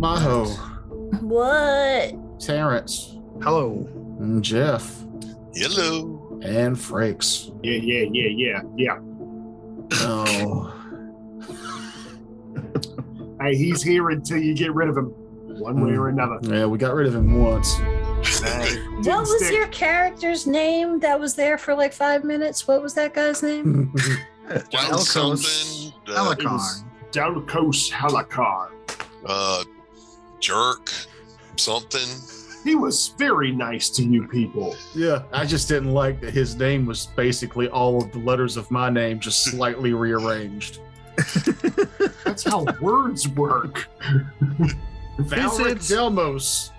Maho, What? Terrence, Hello. and Jeff, Hello. and Frakes. Yeah. Oh, Hey, he's here until you get rid of him, one way or another. yeah, we got rid of him once. What was your character's name that was there for like 5 minutes? What was that guy's name? John something. It was Dalcos Halakar. Jerk. Something. He was very nice to you people. Yeah, I just didn't like that his name was basically all of the letters of my name, just slightly rearranged. That's how words work. Valeric Delmos.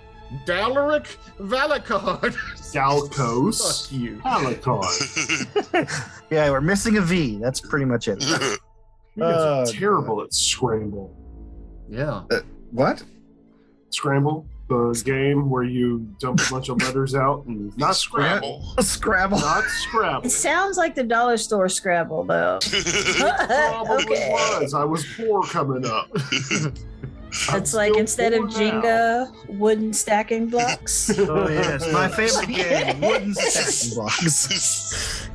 Dalaric Valakard. Dalcos Fuck you. Halakar. Yeah, we're missing a V. That's pretty much it. You guys are terrible at Scramble. Yeah. What? Scramble, the game where you dump a bunch of letters out and not Scrabble. Scrabble. Not Scrabble. It sounds like the dollar store Scrabble, though. Probably Okay. was. I was poor coming up. It's like instead of Jenga, wooden stacking blocks. Oh, yes. My favorite game, wooden stacking blocks.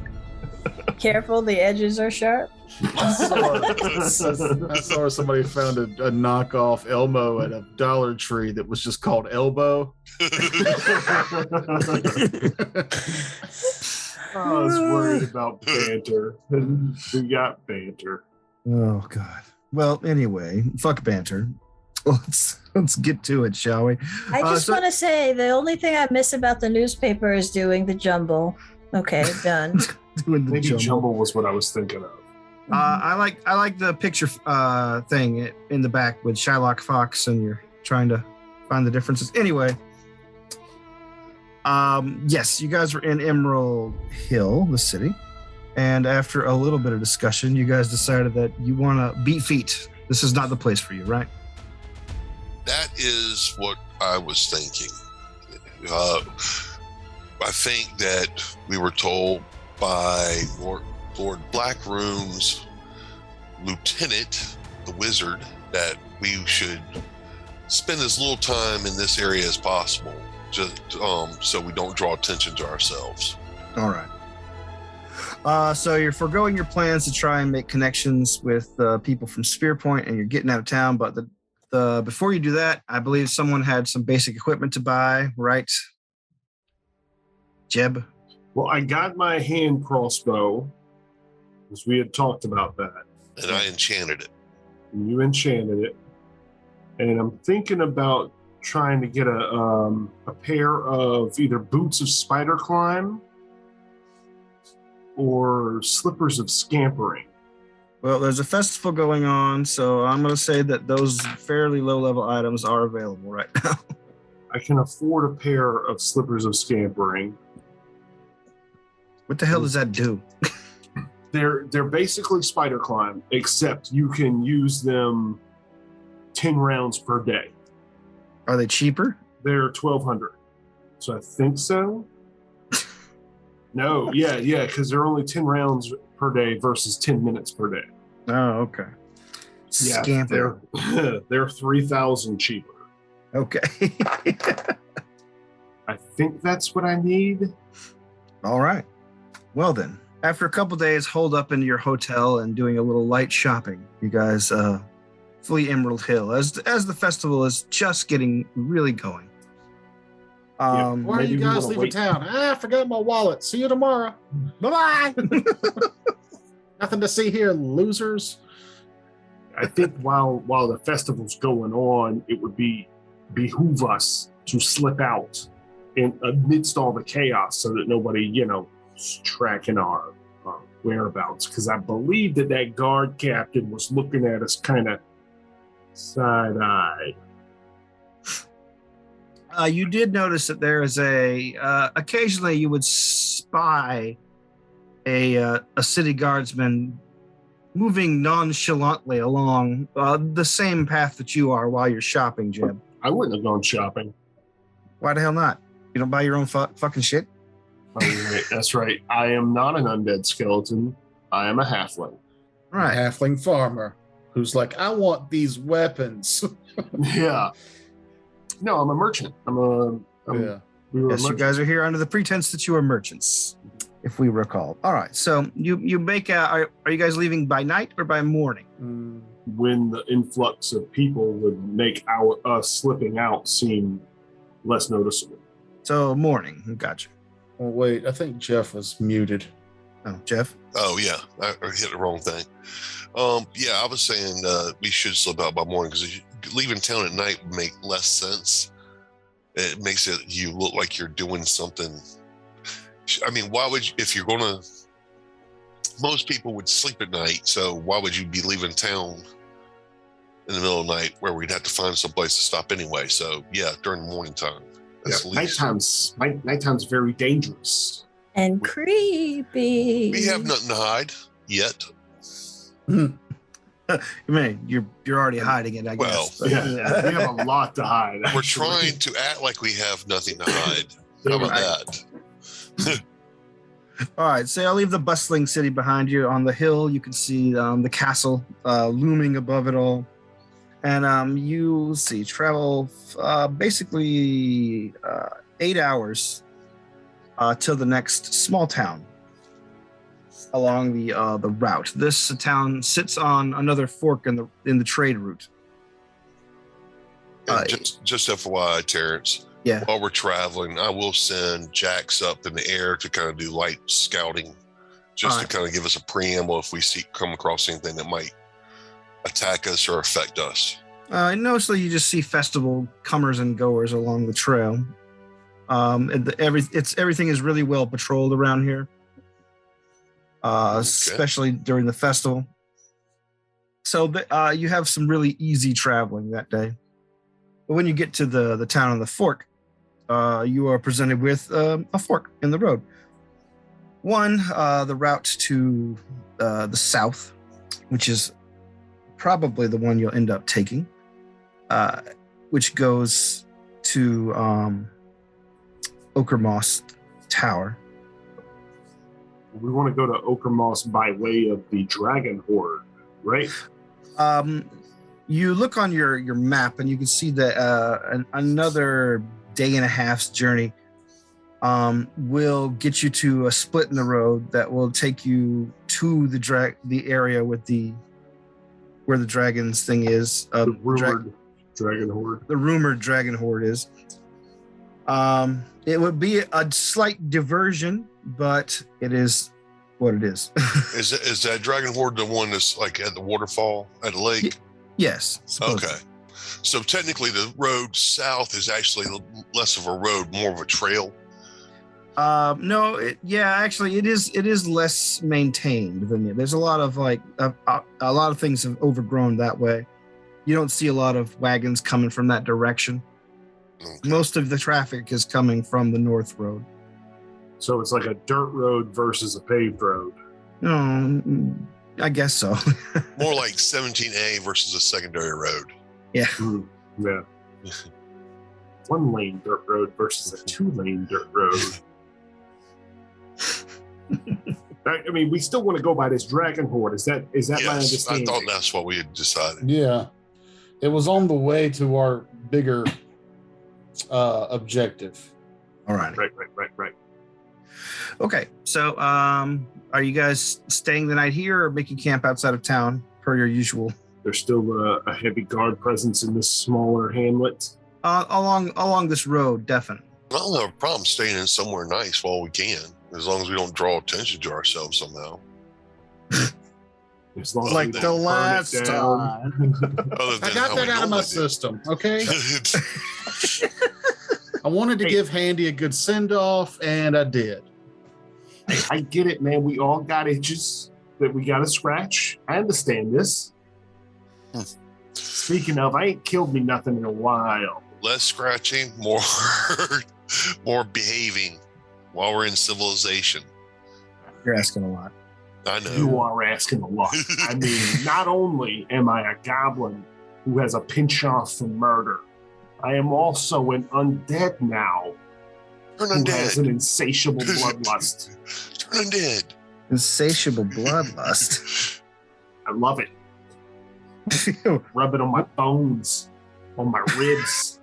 Careful, the edges are sharp. I saw somebody found a knockoff Elmo at a Dollar Tree that was just called Elbow. I was worried about banter. And we got banter. Oh, God. Well, anyway, fuck banter. Let's get to it, shall we? I just want to say the only thing I miss about the newspaper is doing the jumble. Okay, done. Doing the Maybe jumble. jumble was what I was thinking of. I like the picture thing in the back with Shylock Fox, and you're trying to find the differences. Anyway, yes, you guys were in Emerald Hill, the city, and after a little bit of discussion, you guys decided that you want to beat feet. This is not the place for you, right? That is what I was thinking. I think that we were told by Lord Blackroom's lieutenant, the wizard, that we should spend as little time in this area as possible, just so we don't draw attention to ourselves. All right. So you're foregoing your plans to try and make connections with people from Spear Point, and you're getting out of town. But the before you do that, I believe someone had some basic equipment to buy, right? Jeb? Well, I got my hand crossbow, because we had talked about that. And I enchanted it. And you enchanted it. And I'm thinking about trying to get a pair of either boots of spider climb or slippers of scampering. Well, there's a festival going on, so I'm going to say that those fairly low-level items are available right now. I can afford a pair of slippers of scampering. What the hell does that do? They're basically spider climb, except you can use them 10 rounds per day. Are they cheaper? They're 1,200. So I think so. No, yeah, because they're only 10 rounds per day versus 10 minutes per day. Oh, okay. Yeah, Scamper. they're 3,000 cheaper. Okay. I think that's what I need. All right. Well then, after a couple days holed up in your hotel and doing a little light shopping, you guys flee Emerald Hill as the festival is just getting really going. Why are you guys leaving town? I forgot my wallet. See you tomorrow. Bye-bye. Nothing to see here, losers. I think while the festival's going on, it would behoove us to slip out amidst all the chaos so that nobody, is tracking our whereabouts. Because I believe that guard captain was looking at us kind of side-eyed. You did notice that there is occasionally you would spy a city guardsman moving nonchalantly along the same path that you are while you're shopping, Jeb. I wouldn't have gone shopping. Why the hell not? You don't buy your own fucking shit? Oh, right. That's right. I am not an undead skeleton. I am a halfling. Right. Halfling farmer. who's like, I want these weapons. Yeah. No, I'm a merchant. We were Yes, merchants. you guys are here under the pretense that you are merchants, if we recall. All right, so you make are you guys leaving by night or by morning? When the influx of people would make us slipping out seem less noticeable. So morning, gotcha. Oh, wait, I think Jeff was muted. Oh, Jeff? Oh, yeah, I hit the wrong thing. Yeah, I was saying we should slip out by morning because leaving town at night would make less sense. It makes you look like you're doing something. I mean, why would you, if you're going to, most people would sleep at night, so why would you be leaving town in the middle of the night where we'd have to find some place to stop anyway? So, yeah, during the morning time. Nighttime's very dangerous. And creepy. We have nothing to hide yet. You mean you're already hiding it, I guess. Well, yeah, we have a lot to hide. We're trying to act like we have nothing to hide. How about that? All right, so I'll leave the bustling city behind you. On the hill, you can see the castle looming above it all. And you travel basically 8 hours till the next small town along the route. This town sits on another fork in the trade route. Just FYI, Terrence. Yeah. While we're traveling, I will send Jax up in the air to kind of do light scouting, just to kind of give us a preamble if we come across anything that might attack us or affect us. Mostly you just see festival comers and goers along the trail. Everything is really well patrolled around here, especially during the festival. So you have some really easy traveling that day. But when you get to the town on the fork, you are presented with a fork in the road. One, the route to the south, which is probably the one you'll end up taking, which goes to Oakermoss Tower. We want to go to Oakermoss by way of the Dragon Horde, right? You look on your map and you can see that another day and a half's journey will get you to a split in the road that will take you to the area with where the dragon's thing is. The rumored Dragon Horde. The rumored Dragon Horde is. It would be a slight diversion, but it is what it is. Is that Dragon Horde the one that's like at the waterfall at the lake? Yes. Okay. So technically the road south is actually less of a road, more of a trail. No, actually it is less maintained than there's a lot of a lot of things have overgrown that way. You don't see a lot of wagons coming from that direction. Okay. Most of the traffic is coming from the north road. So it's like a dirt road versus a paved road. No, I guess so. More like 17A versus a secondary road. Yeah. Yeah. 1-lane dirt road versus a 2-lane dirt road. I mean, we still want to go by this Dragon Horde. Is that yes, my understanding? I thought that's what we had decided. Yeah. It was on the way to our bigger objective. All right. Right. Okay. So, are you guys staying the night here or making camp outside of town per your usual? There's still a heavy guard presence in this smaller hamlet. Along this road, definitely. I don't have a problem staying in somewhere nice while we can, as long as we don't draw attention to ourselves somehow. As long like the last time. I got that out of my system, okay? I wanted to give Handy a good send-off, and I did. I get it, man. We all got itches that we got to scratch. I understand this. Speaking of, I ain't killed me nothing in a while. Less scratching, more behaving while we're in civilization. You're asking a lot. I know. You are asking a lot. I mean, not only am I a goblin who has a penchant for murder, I am also an undead now Turn who undead. has an insatiable bloodlust. Turn undead. Insatiable bloodlust. I love it. Rub it on my bones, on my ribs.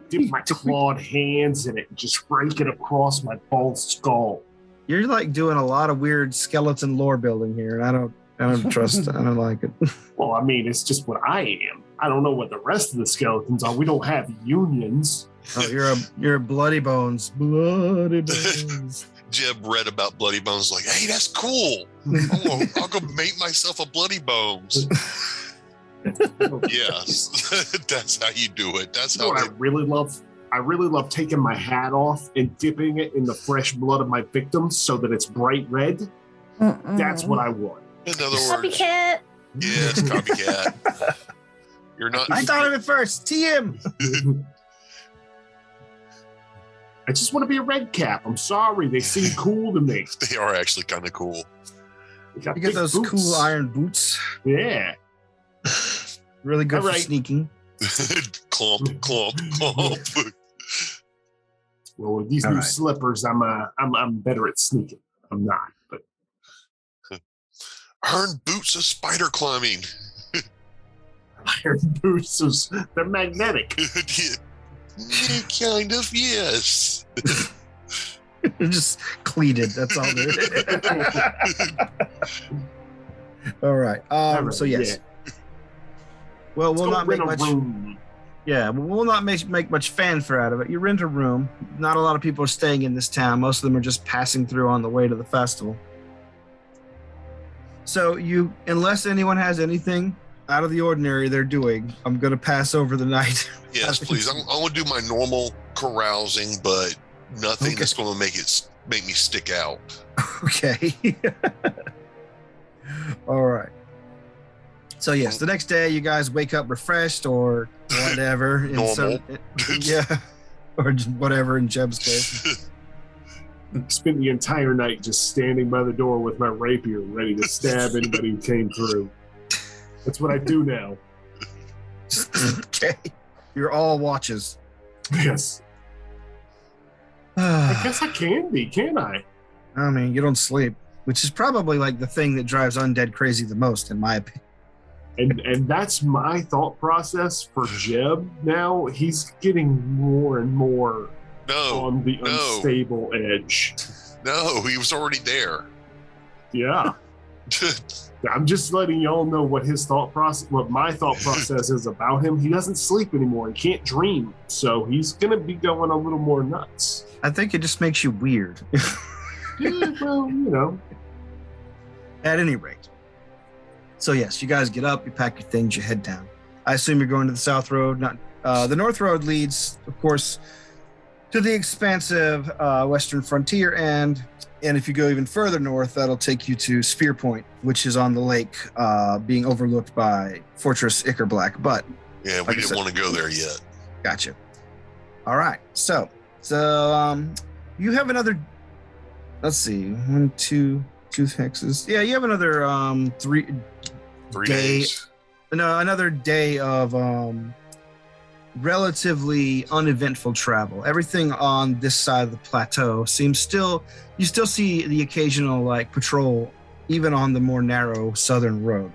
Dip my clawed hands in it and just rake it across my bald skull. You're like doing a lot of weird skeleton lore building here, and I don't trust. I don't like it. Well, I mean, it's just what I am. I don't know what the rest of the skeletons are. We don't have unions. Oh, you're a bloody bones. Bloody bones. Jeb read about bloody bones, like, hey, that's cool. I'll go make myself a bloody bones. Yes, that's how you do it. That's how. I really love taking my hat off and dipping it in the fresh blood of my victims so that it's bright red. That's what I want. In other words, copycat. Yeah, it's copycat. You're not. I thought of it first. TM. I just want to be a red cap. I'm sorry. They seem cool to me. They are actually kind of cool. You get those boots. Cool iron boots. Yeah. Really good for sneaking. Clomp, clomp, clomp. Well, with these new slippers, I'm better at sneaking. I'm not, but iron boots of spider climbing. Iron boots, they're magnetic. Yeah, kind of, yes. They're just cleated. That's all they're. All right. So yes. Yeah. Well, we'll not make much. Yeah, we'll not make much fanfare out of it. You rent a room. Not a lot of people are staying in this town. Most of them are just passing through on the way to the festival. So unless anyone has anything out of the ordinary they're doing, I'm going to pass over the night. Yes, please. I'm going to do my normal carousing, but nothing that's going to make me stick out. Okay. All right. So yes, the next day you guys wake up refreshed or whatever. Normal. Yeah. Or whatever in Jeb's case. Spent the entire night just standing by the door with my rapier ready to stab anybody who came through. That's what I do now. Okay. You're all watches. Yes. I guess I can be, can't I? I mean, you don't sleep, which is probably like the thing that drives undead crazy the most, in my opinion. And that's my thought process for Jeb now. He's getting more and more on the unstable edge. No, he was already there. Yeah. I'm just letting y'all know what my thought process is about him. He doesn't sleep anymore. He can't dream. So he's going to be going a little more nuts. I think it just makes you weird. Yeah, well, At any rate. So yes, you guys get up, you pack your things, you head down. I assume you're going to the South Road. The North Road leads, of course, to the expansive western frontier, and if you go even further north, that'll take you to Spear Point, which is on the lake, being overlooked by Fortress Ickerblack. But yeah, we didn't want to go there yet. Gotcha. All right, so you have another. Let's see, 1, 2 hexes. Yeah, you have another 3 days. No, another day of relatively uneventful travel. Everything on this side of the plateau seems you still see the occasional patrol, even on the more narrow southern road.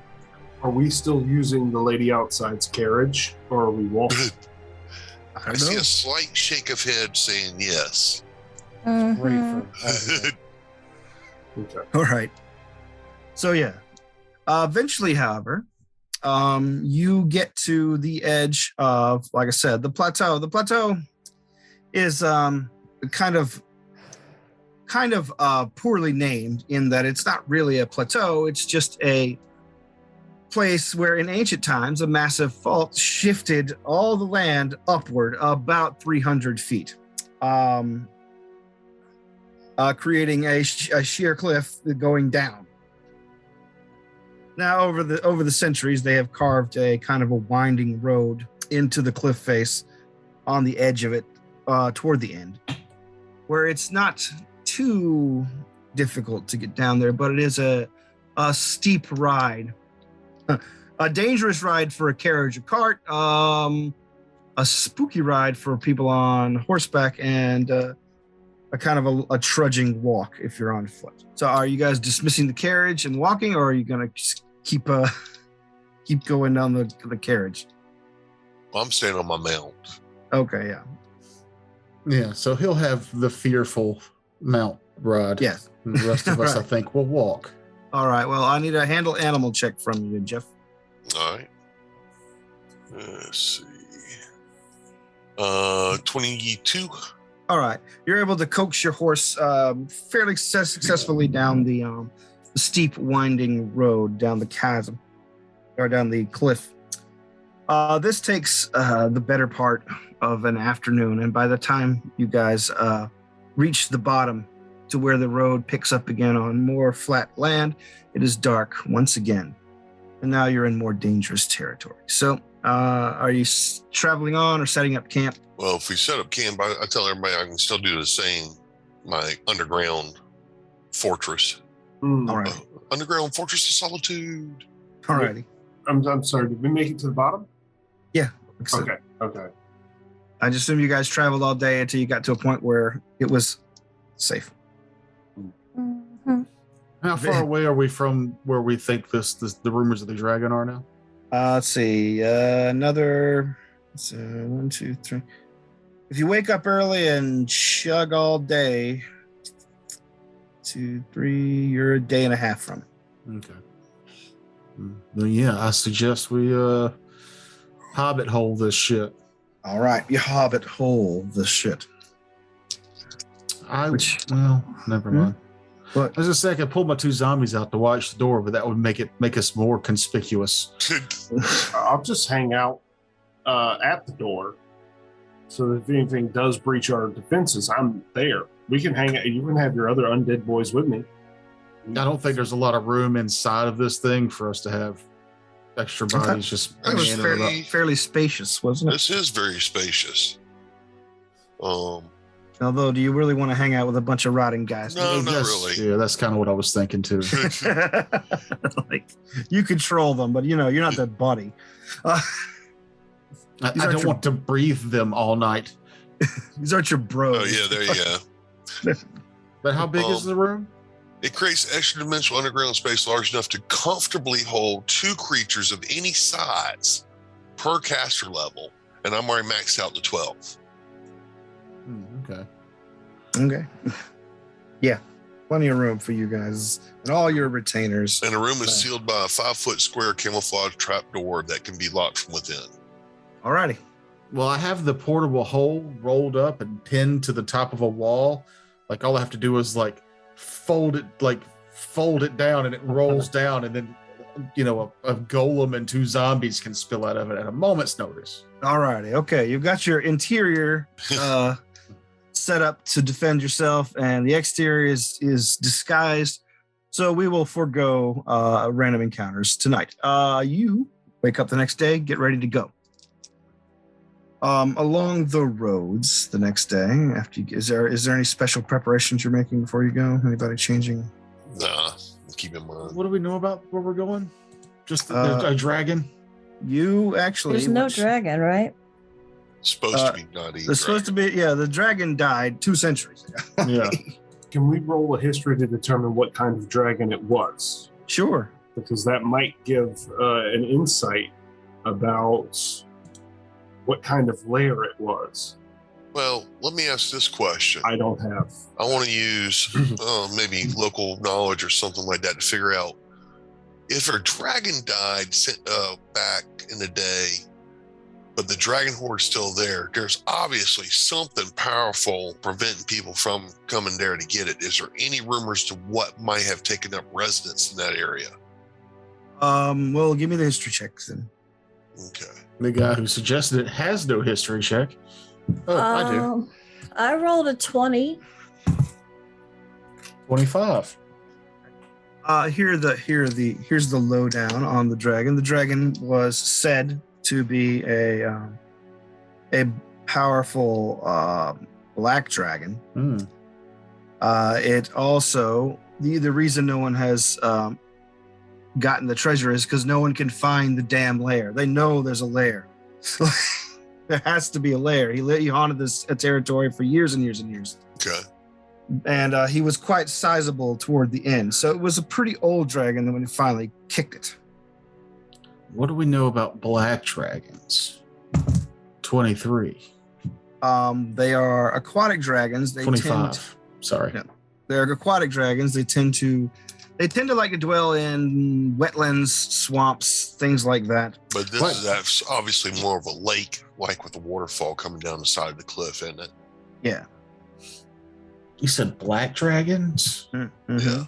Are we still using the lady outside's carriage, or are we walking? I see a slight shake of head saying yes. Mm-hmm. Okay. All right. So yeah. Eventually, however, you get to the edge of, like I said, the plateau. The plateau is kind of poorly named in that it's not really a plateau. It's just a place where in ancient times a massive fault shifted all the land upward about 300 feet, creating a sheer cliff going down. Now, over the centuries, they have carved a kind of a winding road into the cliff face on the edge of it toward the end, where it's not too difficult to get down there, but it is a steep ride, a dangerous ride for a carriage or cart, a spooky ride for people on horseback, and a kind of a trudging walk if you're on foot. So are you guys dismissing the carriage and walking, or are you going to keep keep going down the carriage? Well, I'm staying on my mount. Okay, yeah. Yeah, so he'll have the fearful mount ride. Yes. And the rest of us, I Right. think, will walk. All right. Well, I need a handle animal check from you, Jeff. All right. Let's see. 22. All right. You're able to coax your horse fairly successfully down the steep, winding road down the chasm or down the cliff. This takes the better part of an afternoon, and by the time you guys reach the bottom to where the road picks up again on more flat land, it is dark once again, and now you're in more dangerous territory. So, are you traveling on or setting up camp? Well, if we set up camp, I tell everybody I can still do the same. My underground fortress. All right. Underground fortress of solitude. All righty. I'm sorry. Did we make it to the bottom? Yeah. Okay. I just assume you guys traveled all day until you got to a point where it was safe. Mm-hmm. How far away are we from where we think the rumors of the dragon are now? Let's see. Another 1, 2, 3. If you wake up early and chug all day, 2, 3, you're a day and a half from it. Okay. Well, yeah, I suggest we hobbit hole this shit. All right, you hobbit hole this shit. Never mind. What? I was just saying I could pull my 2 zombies out to watch the door, but that would make us more conspicuous. I'll just hang out at the door, so that if anything does breach our defenses, I'm there. We can hang out. You can have your other undead boys with me. I don't think there's a lot of room inside of this thing for us to have extra bodies just It was hanging out. fairly spacious, wasn't it? This is very spacious. Although, do you really want to hang out with a bunch of rotting guys? No, not really. Yeah, that's kind of what I was thinking too. Like, you control them, but you're not their buddy. I don't want to breathe them all night. These aren't your bros. Oh, yeah, there you go. But how big is the room? It creates extra dimensional underground space large enough to comfortably hold 2 creatures of any size per caster level, and I'm already maxed out to 12. Okay. Yeah, plenty of room for you guys and all your retainers. And the room is sealed by a 5-foot square camouflage trap door that can be locked from within. Alrighty. Well, I have the portable hole rolled up and pinned to the top of a wall. Like all I have to do is fold it down, and it rolls down, and then a golem and 2 zombies can spill out of it at a moment's notice. Alrighty. Okay, you've got your interior set up to defend yourself, and the exterior is disguised. So we will forego random encounters tonight. You wake up the next day, get ready to go. Along the roads the next day, is there any special preparations you're making before you go? Anybody changing? Nah, keep in mind. What do we know about where we're going? Just a dragon? You actually... There's no dragon, right? Supposed to be not even. There's supposed to be, the dragon died 2 centuries ago. Yeah. Can we roll a history to determine what kind of dragon it was? Sure. Because that might give an insight about what kind of lair it was. Well, let me ask this question. I don't have. I want to use maybe local knowledge or something like that to figure out if a dragon died back in the day, but the dragon horde is still there. There's obviously something powerful preventing people from coming there to get it. Is there any rumors to what might have taken up residence in that area? Well, give me the history checks then. Okay. The guy who suggested it has no history check. Oh, I do. I rolled a 20. 25. Here's the lowdown on the dragon. The dragon was said to be a powerful black dragon. It also, the reason no one has gotten the treasure is because no one can find the damn lair. They know there's a lair. There has to be a lair. He haunted this territory for years and years and years. Okay. And he was quite sizable toward the end. So it was a pretty old dragon when he finally kicked it. What do we know about black dragons? 23. They are aquatic dragons. They 25. Sorry. Yeah. They're aquatic dragons. They tend to like to dwell in wetlands, swamps, things like that. But this is obviously more of a lake, like with a waterfall coming down the side of the cliff, isn't it? Yeah. You said black dragons? Mm-hmm. Yeah.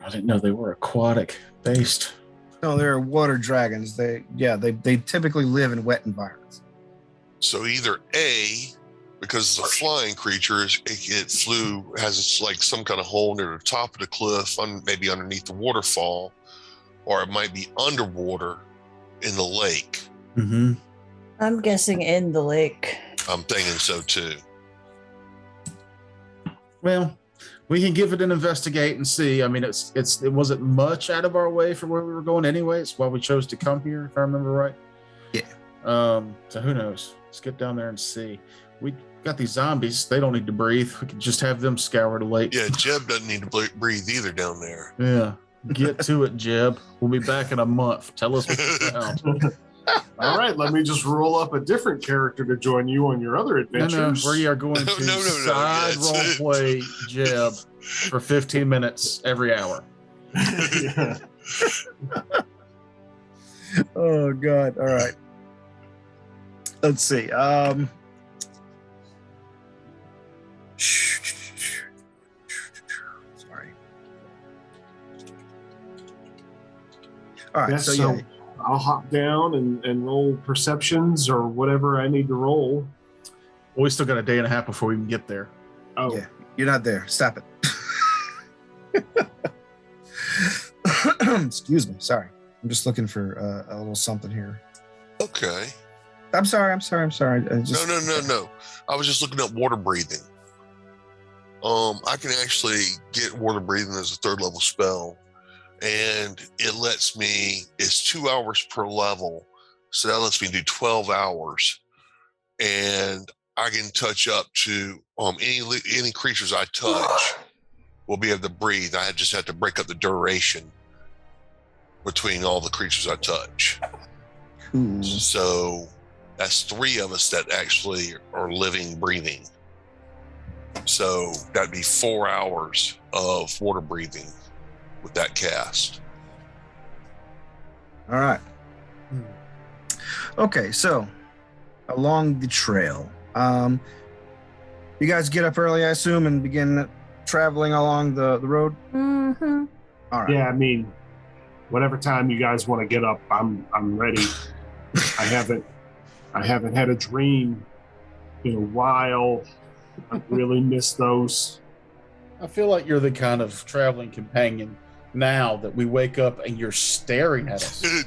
I didn't know they were aquatic based. No, they're water dragons. They typically live in wet environments. So either A, because it's a flying creature, it has like some kind of hole near the top of the cliff, maybe underneath the waterfall, or it might be underwater in the lake. Mm-hmm. I'm guessing in the lake. I'm thinking so too. Well, we can give it an investigate and see. I mean, it wasn't much out of our way from where we were going anyway. It's why we chose to come here, if I remember right. Yeah. So who knows? Let's get down there and see. We got these zombies. They don't need to breathe. We could just have them scour the lake. Yeah, Jeb doesn't need to breathe either down there. Yeah. Get to it, Jeb. We'll be back in a month. Tell us what you found. All right, let me just roll up a different character to join you on your other adventures. No, we are going to side roleplay Jeb for 15 minutes every hour. Yeah. Oh God! All right. Let's see. Sorry. All right. Yeah, so so yeah. I'll hop down and roll perceptions or whatever I need to roll. Well, we still got a day and a half before we can get there. Oh, Yeah, you're not there. Stop it. Excuse me. Sorry. I'm just looking for a little something here. Okay. I'm sorry. I just, No. I was just looking up water breathing. I can actually get water breathing as a 3rd level spell, and it lets me. It's 2 hours per level, so that lets me do 12 hours, and I can touch up to any creatures I touch will be able to breathe. I just have to break up the duration between all the creatures I touch. Ooh. So that's 3 of us that actually are living, breathing. So that'd be 4 hours of water breathing with that cast. All right. Okay, so along the trail, you guys get up early, I assume, and begin traveling along the road. Mm-hmm. All right. yeah. I mean, whatever time you guys want to get up, I'm ready. I haven't had a dream in a while. I really miss those. I feel like you're the kind of traveling companion now that we wake up and you're staring at us.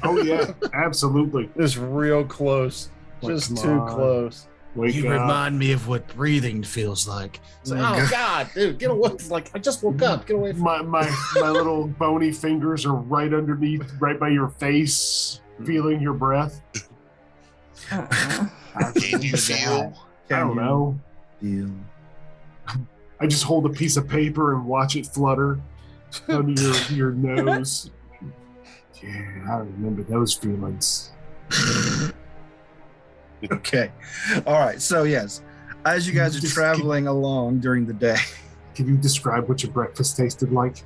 Oh yeah, absolutely. It's real close. Just Come too on. close. Wake You up. remind me of what breathing feels like. It's like, Oh, oh God, dude, get away! Like I just woke up. Get away from My little bony fingers are right underneath, right by your face, feeling your breath. Uh-uh. Can you feel? I don't know. Feel. I just hold a piece of paper and watch it flutter under your nose. Yeah, I remember those feelings. Okay. All right. So yes, as you guys are Just traveling along during the day, Can you describe what your breakfast tasted like?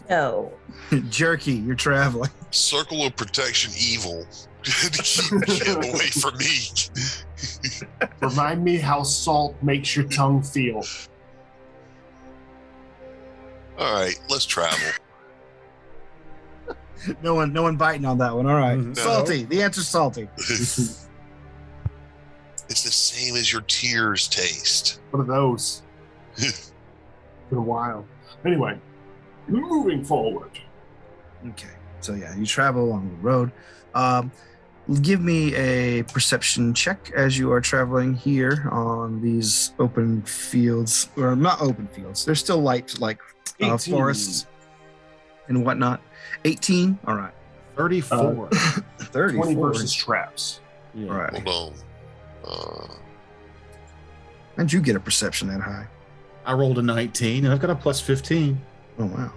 No. jerky, you're traveling. Circle of protection evil to keep him away from me. Remind me how salt makes your tongue feel. All right, let's travel. No one biting on that one. All right. No. Salty. The answer's salty. It's the same as your tears taste. What are those? Been a while. Anyway, moving forward. Okay. So yeah, you travel along the road. Give me a perception check as you are traveling here on these open fields, or not open fields. They're still light, like 18. forests and whatnot. 18. All right. 34. 34. 20 versus traps. Yeah. All right. Hold on. How'd you get a perception that high? I rolled a 19 and I've got a plus 15. Oh wow.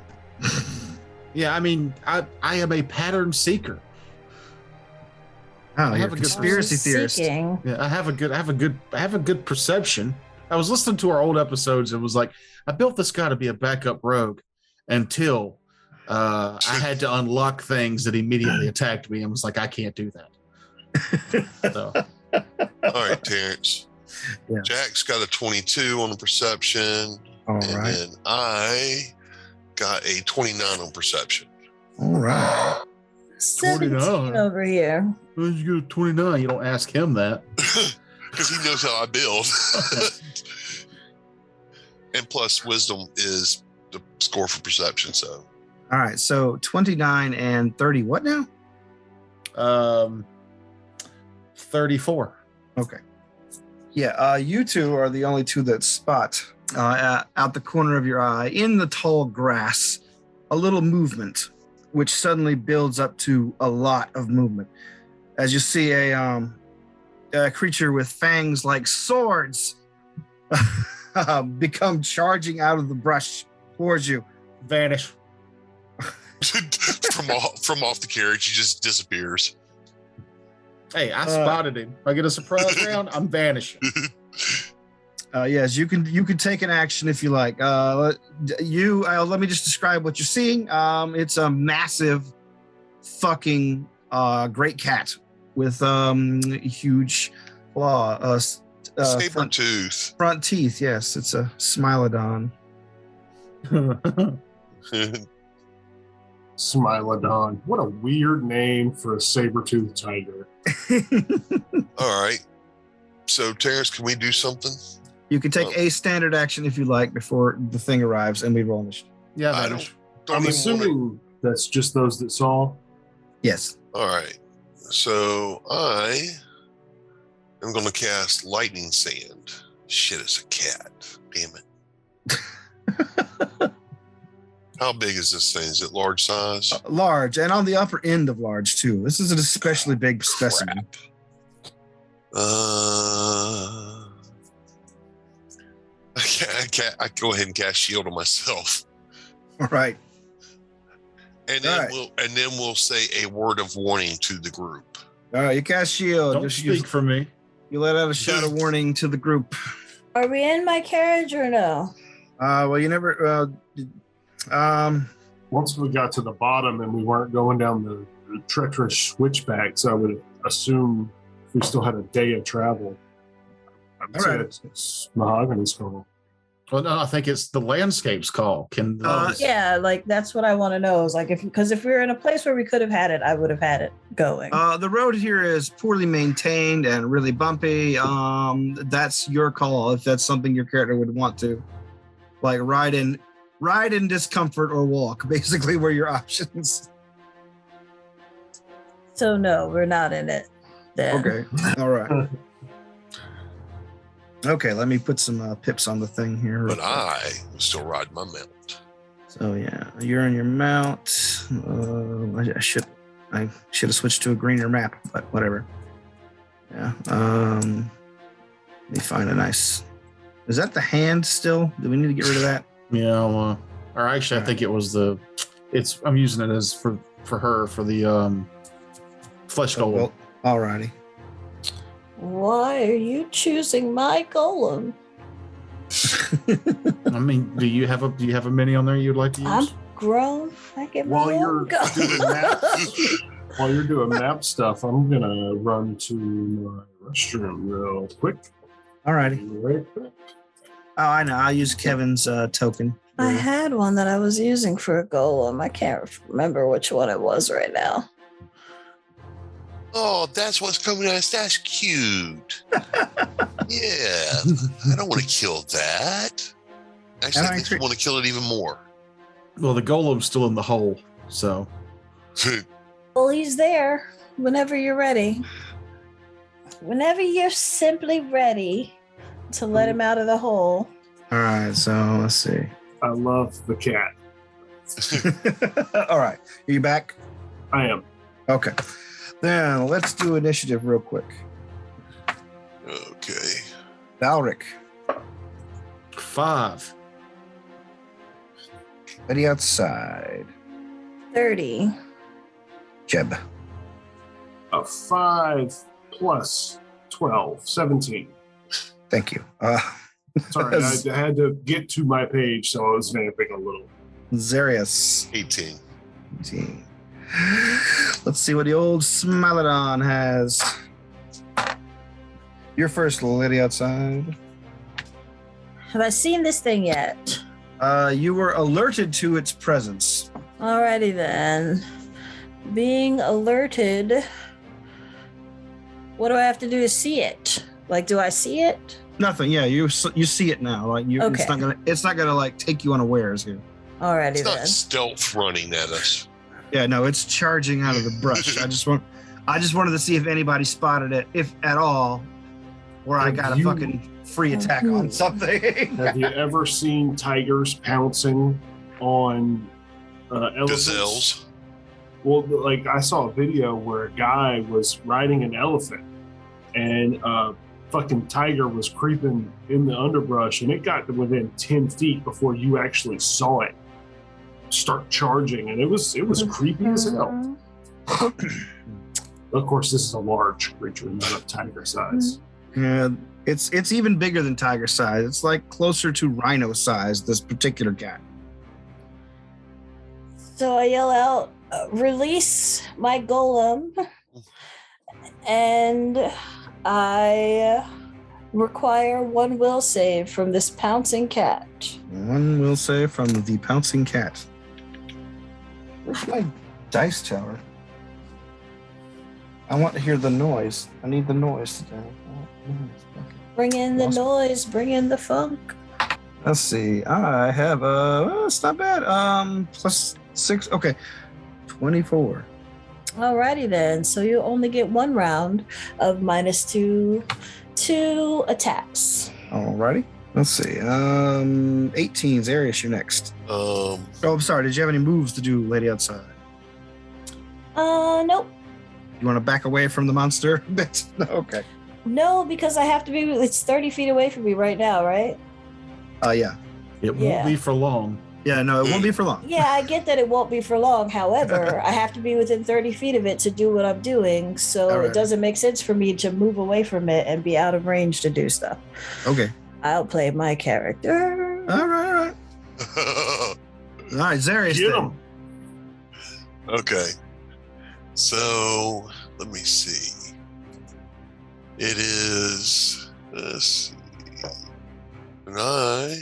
Yeah, I mean, I am a pattern seeker. Oh, I you're have a a good conspiracy theorist. Seeking. Yeah, I have a good perception. I was listening to our old episodes and was like, I built this guy to be a backup rogue until I had to unlock things that immediately attacked me and was like, I can't do that. So, All right, Terrence. Yeah. Jack's got a 22 on the perception. All and right. then I got a 29 on perception. All right. 17 29. over here. where'd you get a 29? You don't ask him that. Because he knows how I build. And plus, wisdom is the score for perception. So, All right. So 29 and 30. What now? 34. Okay. Yeah. You two are the only two that spot out the corner of your eye in the tall grass a little movement, which suddenly builds up to a lot of movement. As you see a creature with fangs like swords become charging out of the brush towards you. Vanish. from off the carriage, he just disappears. Hey, I spotted him. If I get a surprise round, I'm vanishing. Yes, you can take an action if you like. Let me just describe what you're seeing. It's a massive, fucking great cat with huge claw, Saber tooth. front teeth. Yes, it's a Smilodon. Smilodon. What a weird name for a saber-toothed tiger. All right. So, Terrence, can we do something? You can take a standard action if you like before the thing arrives, and we roll initiative. Yeah, I vanish. don't I'm even assuming that's just those that saw. Yes. All right. So I am going to cast Lightning Sand. Shit, it's a cat. Damn it. How big is this thing? Is it large size? Large, and on the upper end of large, too. This is an especially big specimen. I go ahead and cast Shield on myself. All right. And then All right. we'll say a word of warning to the group. All right, you cast shield. Don't speak for me. You let out a shout of warning to the group. Are we in my carriage or no? Well, you never. Once we got to the bottom and we weren't going down the treacherous switchbacks, I would assume we still had a day of travel. I'd say it's Mahogany's call. Well, no, I think it's the landscape's call. Can Yeah, like that's what I want to know. Is like because if we were in a place where we could have had it, I would have had it going. The road here is poorly maintained and really bumpy. That's your call if that's something your character would want to, like ride in discomfort or walk. Basically, were your options. So no, we're not in it. Then. Okay. All right. Okay, let me put some pips on the thing here. But I will still ride my mount. So yeah, you're on your mount. I should have switched to a greener map, but whatever. Yeah. Let me find a nice. Is that the hand still? Do we need to get rid of that? Yeah. Or actually, I think it was the. I'm using it as for her for the flesh golem. Well, alrighty. Why are you choosing my golem? I mean, do you have a mini on there you'd like to use? I'm grown. I get my While you're own golem. doing maps, while you're doing map stuff, I'm gonna run to my restroom real quick. Alrighty. Right quick. Oh, I know. I'll use Kevin's token. I had one that I was using for a golem. I can't remember which one it was right now. Oh, that's what's coming out. That's cute. Yeah. I don't want to kill that. Actually, I think I want to kill it even more. Well, the golem's still in the hole, so. Well, he's there whenever you're ready. Whenever you're simply ready to let him out of the hole. All right, so let's see. I love the cat. All right, are you back? I am. Okay. Then let's do initiative real quick. Okay. Valric. 5. Ready outside. 30. Jeb. A 5 plus 12, 17. Thank you. Sorry, I had to get to my page, so I was vamping a little. Zarius. 18. 18. Let's see what the old Smilodon has. You're first, lady outside. Have I seen this thing yet? You were alerted to its presence. Alrighty then. Being alerted. What do I have to do to see it? Like, do I see it? Nothing. Yeah, you see it now. Like you, Okay. It's not gonna like take you unawares here. Alrighty It's then. not stealth running at us. Yeah, no, it's charging out of the brush. I just wanted to see if anybody spotted it, if at all, or I got a fucking free attack on something. Have you ever seen tigers pouncing on elephants? Gazelles. Well, like I saw a video where a guy was riding an elephant and a fucking tiger was creeping in the underbrush and it got to within 10 feet before you actually saw it start charging, and it was creepy as hell. Of course, this is a large creature, not tiger size. Yeah, it's even bigger than tiger size. It's like closer to rhino size, this particular cat. So I yell out, release my golem, and I require one will save from this pouncing cat. One will say from the pouncing cat. Where's my dice tower? I want to hear the noise. I need the noise today. Bring in the Awesome. noise, bring in the funk. Let's see. I have well, it's not bad. Plus 6. Okay. 24. Alrighty then. So you only get one round of -2 attacks. Alrighty. Let's see. 18's Arius, you're next. Oh, I'm sorry. Did you have any moves to do, lady outside? Nope. You want to back away from the monster? No, okay. No, because I have to be, it's 30 feet away from me right now, right? Yeah. It Yeah. won't be for long. Yeah, no, it won't be for long. Yeah, I get that it won't be for long. However, I have to be within 30 feet of it to do what I'm doing. So Alright. it doesn't make sense for me to move away from it and be out of range to do stuff. Okay. I'll play my character. All right. All right, Zarius. Get then. him. Okay. So let me see. It is, let's see. And I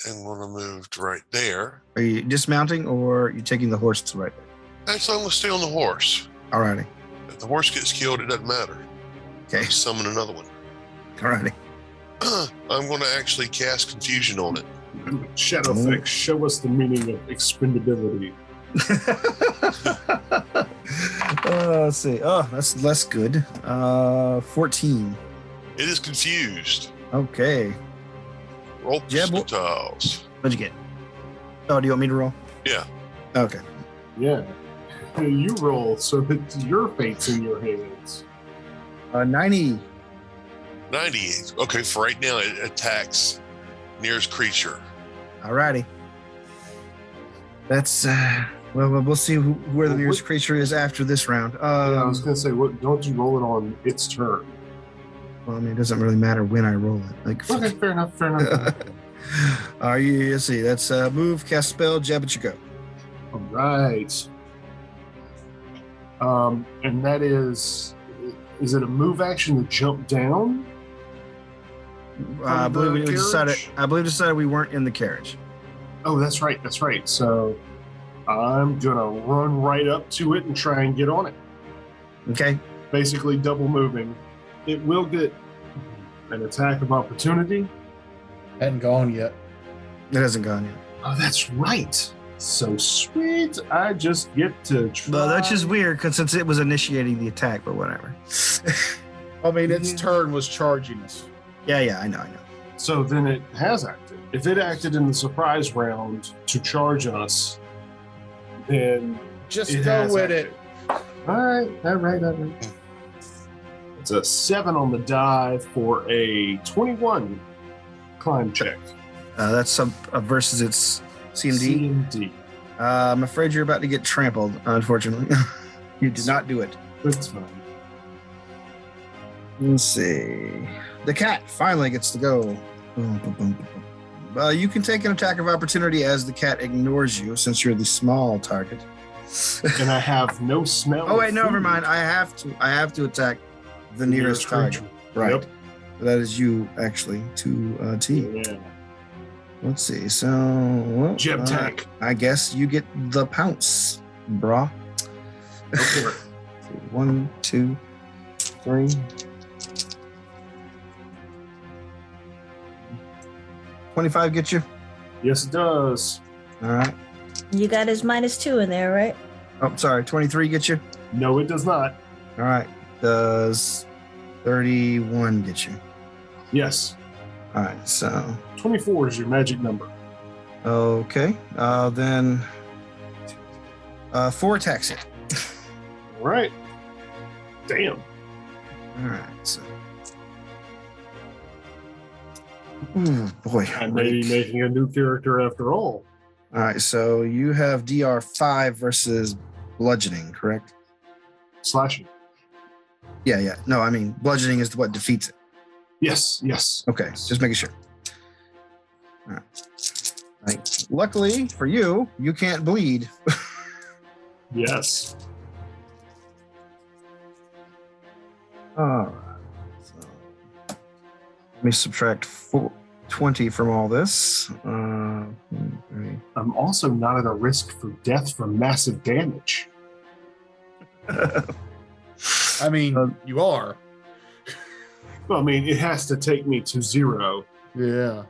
am going to move right there. Are you dismounting or are you taking the horse to right there? Actually, I'm going to stay on the horse. Alrighty. If the horse gets killed, it doesn't matter. Okay. Summon another one. Alrighty. I'm going to actually cast confusion on it. Shadowfix, show us the meaning of expendability. Let's see. Oh, that's less good. 14. It is confused. Okay. Roll Yeah, but- percentiles. What'd you get? Oh, do you want me to roll? Yeah. Okay. Yeah. You roll so that your fate's in your hands. 90. 98. Okay, for right now, it attacks nearest creature. Alrighty. That's well, we'll see where the Well, nearest what- creature is after this round. Yeah, I was gonna say, what? Don't you roll it on its turn? Well, I mean, it doesn't really matter when I roll it. Like, Okay, fair enough. Fair enough. are you? Let's see. That's move, cast spell, jab at you go. All right. And that is it a move action to jump down? I From believe the we decided. carriage? I believe decided we weren't in the carriage. Oh, that's right. That's right. So I'm gonna run right up to it and try and get on it. Okay. Basically, double moving. It will get an attack of opportunity. Hadn't gone yet. It hasn't gone yet. Oh, that's right. So sweet. I just get to try. Well, that's just weird because since it was initiating the attack, but whatever. I mean, its Yeah. turn was charging us. Yeah, I know. So then it has acted. If it acted in the surprise round to charge us, then Just it go has with acted. it. All right. It's a 7 on the die for a 21 climb check. That's some versus its CMD. CMD. I'm afraid you're about to get trampled, unfortunately. You did not do it. That's fine. Let's see. The cat finally gets to go. You can take an attack of opportunity as the cat ignores you, since you're the small target. And I have no smell. Oh wait, of no, never food. mind. I have to attack the nearest target. creature. Right. Yep. That is you, actually, to T. Yeah. Let's see. So, well, Gem tank. I guess you get the pounce, brah. Go for it. 1, 2, 3. $25 get you. Yes, it does. All right. You got his -2 in there, right? Oh, sorry. 23 get you. No, it does not. All right. Does 31 get you? Yes. All right. So, 24 is your magic number. okay. Then 4 attacks it. All right. Damn. All right. So, ooh, boy. I may be making a new character after all. All right. So you have DR 5 versus bludgeoning, correct? Slashing. Yeah. Yeah. No, I mean bludgeoning is what defeats it. Yes. Yes. Okay. Just making sure. All right. Right. Luckily for you, you can't bleed. Yes. All right. So let me subtract 20 from all this. Three. I'm also not at a risk for death from massive damage. I mean, you are. Well, I mean, it has to take me to 0. Yeah.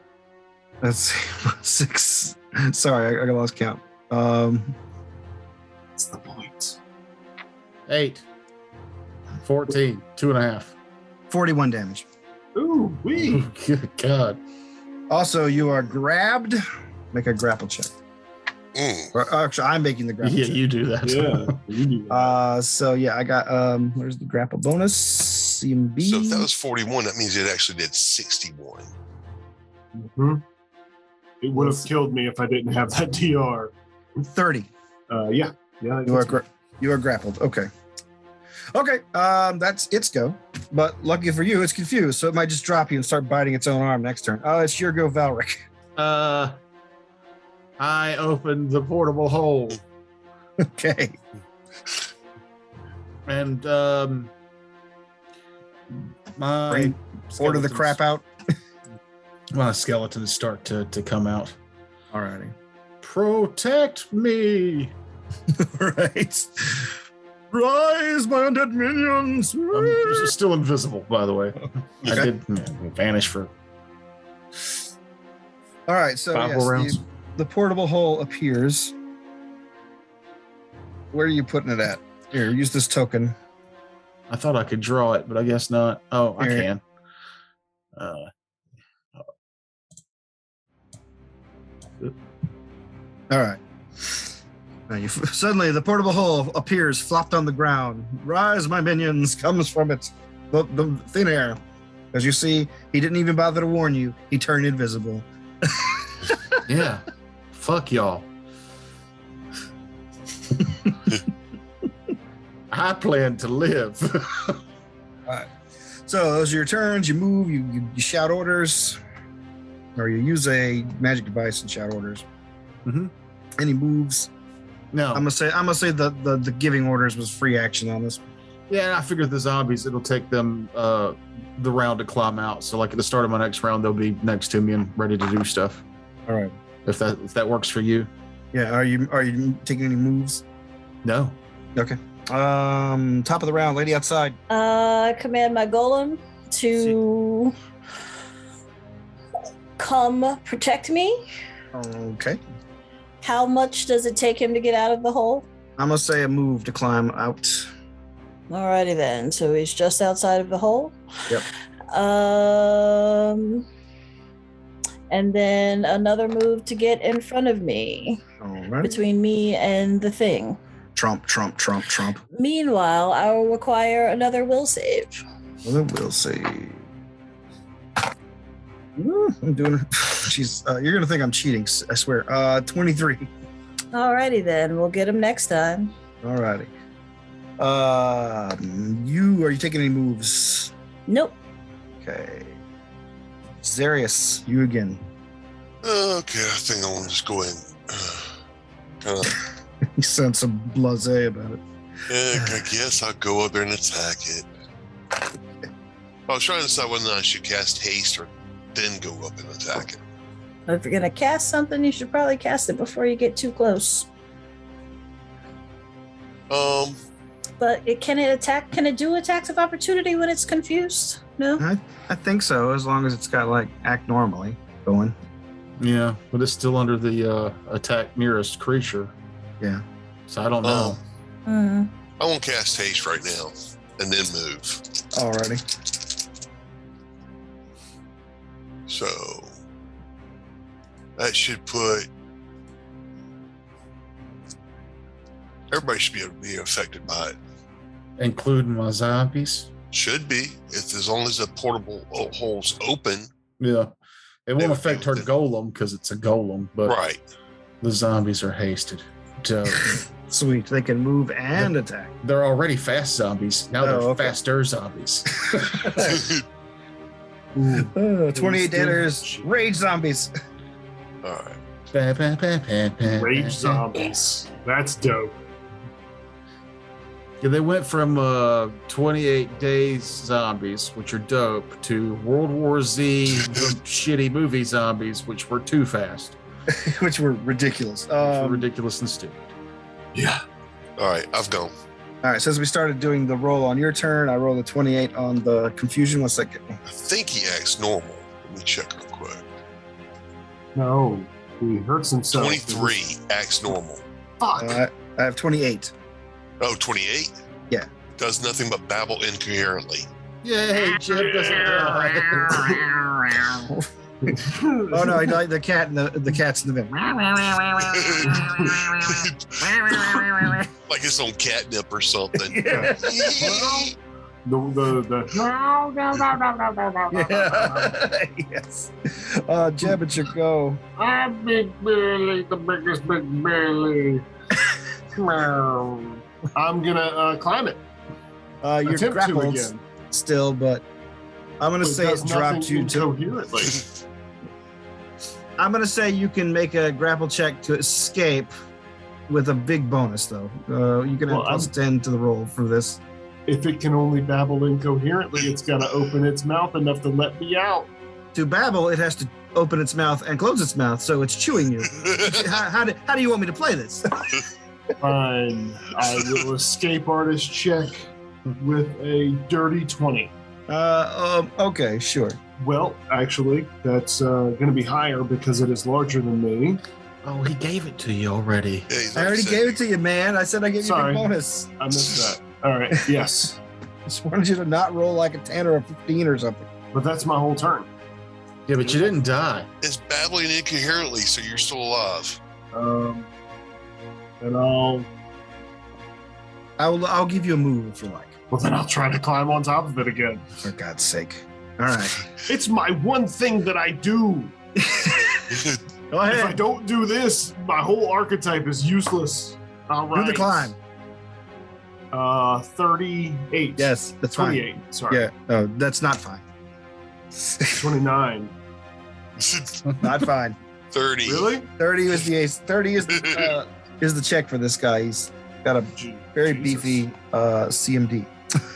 Let's see. 6. Sorry, I lost count. That's the point. 8. 14. 2.5. 41 damage. Ooh, wee. Oh, good God. Also, you are grabbed. Make a grapple check. Or, actually, I'm making the grapple Yeah, check. you do that. Yeah. You do that. So yeah, I got where's the grapple bonus? CMB. So if that was 41, that means it actually did 61. Mhm. It would have killed me if I didn't have that DR. 30. Yeah. Yeah. You are grappled. Okay. Okay. That's its go. But lucky for you, it's confused, so it might just drop you and start biting its own arm next turn. It's your go, Valric. I opened the portable hole Okay. and my Brain, order the skeletons- crap out. My skeletons start to come out. Alrighty. Protect me. Right. Rise, my undead minions. I'm still invisible, by the way. I did vanish for All right, so 5 yes, more rounds. the portable hole appears. Where are you putting it at? Here, use this token. I thought I could draw it, but I guess not. Oh, I Here. can. All right. Now suddenly, the portable hole appears, flopped on the ground. Rise, my minions! Comes from it, the thin air. As you see, he didn't even bother to warn you. He turned invisible. Yeah. Fuck y'all. I plan to live. All right. So those are your turns. You move. You shout orders, or you use a magic device and shout orders. Mhm. Any moves? No. I'm gonna say the giving orders was free action on this. Yeah, I figured the zombies, it'll take them the round to climb out. So like at the start of my next round, they'll be next to me and ready to do stuff. All right. If that works for you. Yeah. Are you taking any moves? No. Okay. Top of the round, lady outside. I command my golem to come protect me. Okay. How much does it take him to get out of the hole? I'm gonna say a move to climb out. Alrighty then. So he's just outside of the hole. Yep. And then another move to get in front of me, All right. between me and the thing. Trump. Meanwhile, I will require another will save. Well, we'll see. I'm doing. Jeez, you're gonna think I'm cheating. I swear. 23. Alrighty then. We'll get him next time. Alrighty. Are you taking any moves? Nope. Okay. Zarius, you again. Okay, I think I want to just go ahead and kind of. You sound so blasé about it. I guess I'll go up there and attack it. I was trying to decide whether or not I should cast haste or then go up and attack it. If you're gonna cast something, you should probably cast it before you get too close. But can it do attacks of opportunity when it's confused? No? I think so, as long as it's got like act normally going. Yeah, but it's still under the attack nearest creature. Yeah. So I don't know. I won't cast haste right now and then move. Alrighty. So that should put everybody should be able to be affected by it. Including my zombies. Should be, if as long as the portable hole's open. Yeah. It won't would affect be her within- golem because it's a golem, but Right. the zombies are hasted. So Sweet. They can move and attack. they're already fast zombies. Now they're okay. faster zombies. 28 daggers, rage zombies. All right. Rage zombies. That's dope. Yeah, they went from 28 days zombies, which are dope, to World War Z shitty movie zombies, which were too fast. Which were ridiculous. Which were ridiculous and stupid. Yeah. All right, I've gone. All right, since we started doing the roll on your turn, I rolled a 28 on the confusion. What's that get me? I think he acts normal. Let me check real quick. No, he hurts himself. 23 acts normal. Fuck. I have 28. Oh, 28? Yeah. Does nothing but babble incoherently. Yay, Jim doesn't die. Oh no, I like the cat and the cat's in the middle. Like it's on catnip or something. Yeah. Yes. Jeb, it's your go. I'm Big Billy, the biggest Big Billy. I'm gonna climb it. You're Attempt to grappled again. still, but I'm gonna say it dropped you to. incoherently. I'm gonna say you can make a grapple check to escape with a big bonus, though. You can have plus 10 to the roll for this. If it can only babble incoherently, it's gotta open its mouth enough to let me out. To babble, it has to open its mouth and close its mouth, so it's chewing you. How do you want me to play this? Fine. I will escape artist check with a dirty 20. Okay, sure. Well, actually, that's going to be higher because it is larger than me. Oh, he gave it to you already. Yeah, he's I already said- gave it to you, man. I said I gave you a Sorry. big bonus. I missed that. All right, yes. Just wanted you to not roll like a 10 or a 15 or something. But that's my whole turn. Yeah, but you didn't die. It's babbling incoherently, so you're still alive. And I'll give you a move if you like. well, then I'll try to climb on top of it again. For God's sake. All right. It's my one thing that I do. Go If I ahead. don't do this, my whole archetype is useless. All right. Do the climb. 38. Yes, that's fine. 28. Sorry. Yeah, no, that's not fine. 29. Not fine. 30. Really? 30 is the ace. 30 is the check for this guy. He's got a very Jesus. beefy CMD.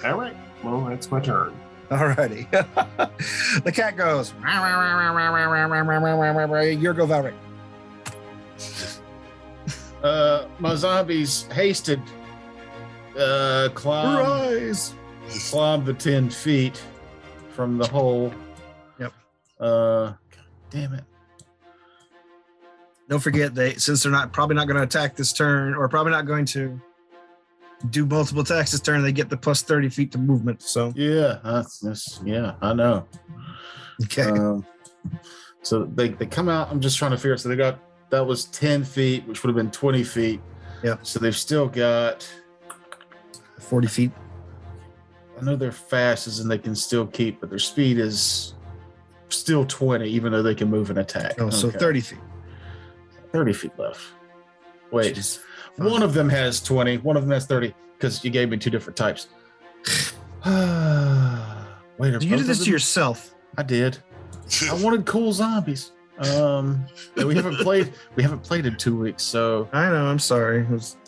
All right. Well, that's my turn. Alrighty. The cat goes. Your go, Valric. My zombies hasted. Climb Rise. the 10 feet from the hole. Yep. Damn it. Don't forget since they're probably not going to attack this turn, or probably not going to do multiple attacks this turn, they get the plus 30 feet to movement. So Yeah, yeah, I know. okay. So they come out. I'm just trying to figure out. So that was 10 feet, which would have been 20 feet. Yep. So they've still got, 40 feet. I know they're fastest and they can still keep, but their speed is still 20, even though they can move and attack. Oh, so Okay. 30 feet. 30 feet left. Wait, Jeez. one of them has 20, one of them has 30, because you gave me two different types. Wait, are You both did this of to them- yourself. I did. I wanted cool zombies. We haven't played in 2 weeks, so I know. I'm sorry.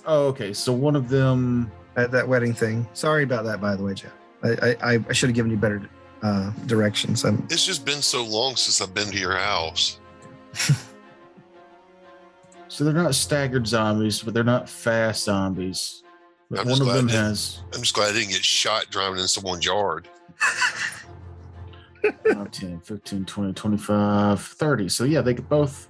okay. So one of them. I had that wedding thing. Sorry about that, by the way, Jeff. I should have given you better directions. It's just been so long since I've been to your house. So they're not staggered zombies, but they're not fast zombies. But I'm one just of glad them I didn't- has I'm just glad I didn't get shot driving in someone's yard. 5, 10, 15, 20, 25, 30. So yeah, they could both.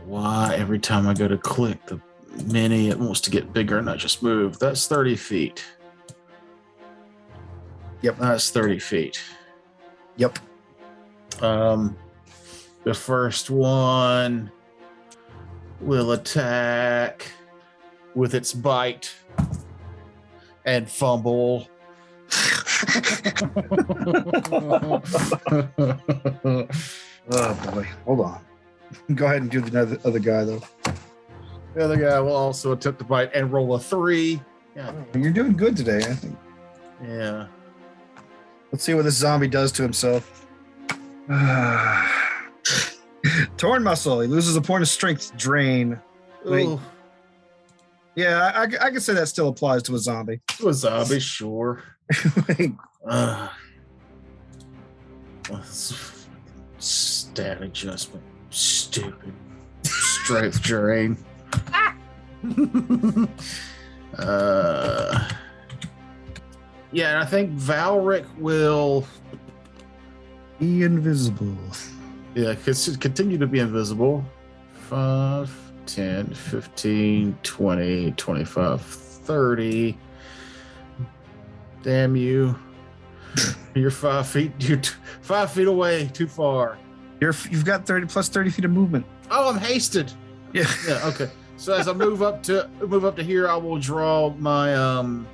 Why every time I go to click the mini, it wants to get bigger and not just move? That's 30 feet. Yep. That's 30 feet. Yep. The first one will attack with its bite and fumble. Oh boy. Hold on. Go ahead and do the other guy though. The other guy will also attempt to bite and roll a 3. Yeah. You're doing good today, I think. Yeah. Let's see what this zombie does to himself. Torn muscle. He loses a point of strength drain. Wait. Ooh, Yeah, I can say that still applies to a zombie. to a zombie, sure. Stat adjustment. Stupid. Strength drain. Yeah, and I think Valric will Be invisible. continue to be invisible. 5, 10, 15, 20, 25, 30. Damn you. You're 5 feet. You're 5 feet away. Too far. You've got 30 plus 30 feet of movement. Oh, I'm hasted. Yeah. Yeah. Okay. So as I move up to here, I will draw my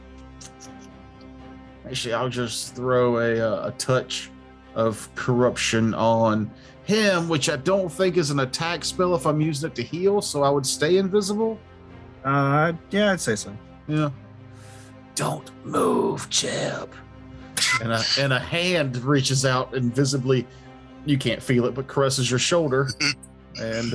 Actually, I'll just throw a touch of corruption on him, which I don't think is an attack spell if I'm using it to heal. So I would stay invisible. Yeah, I'd say so. Yeah. Don't move, Jeb. And a hand reaches out invisibly. You can't feel it, but caresses your shoulder. And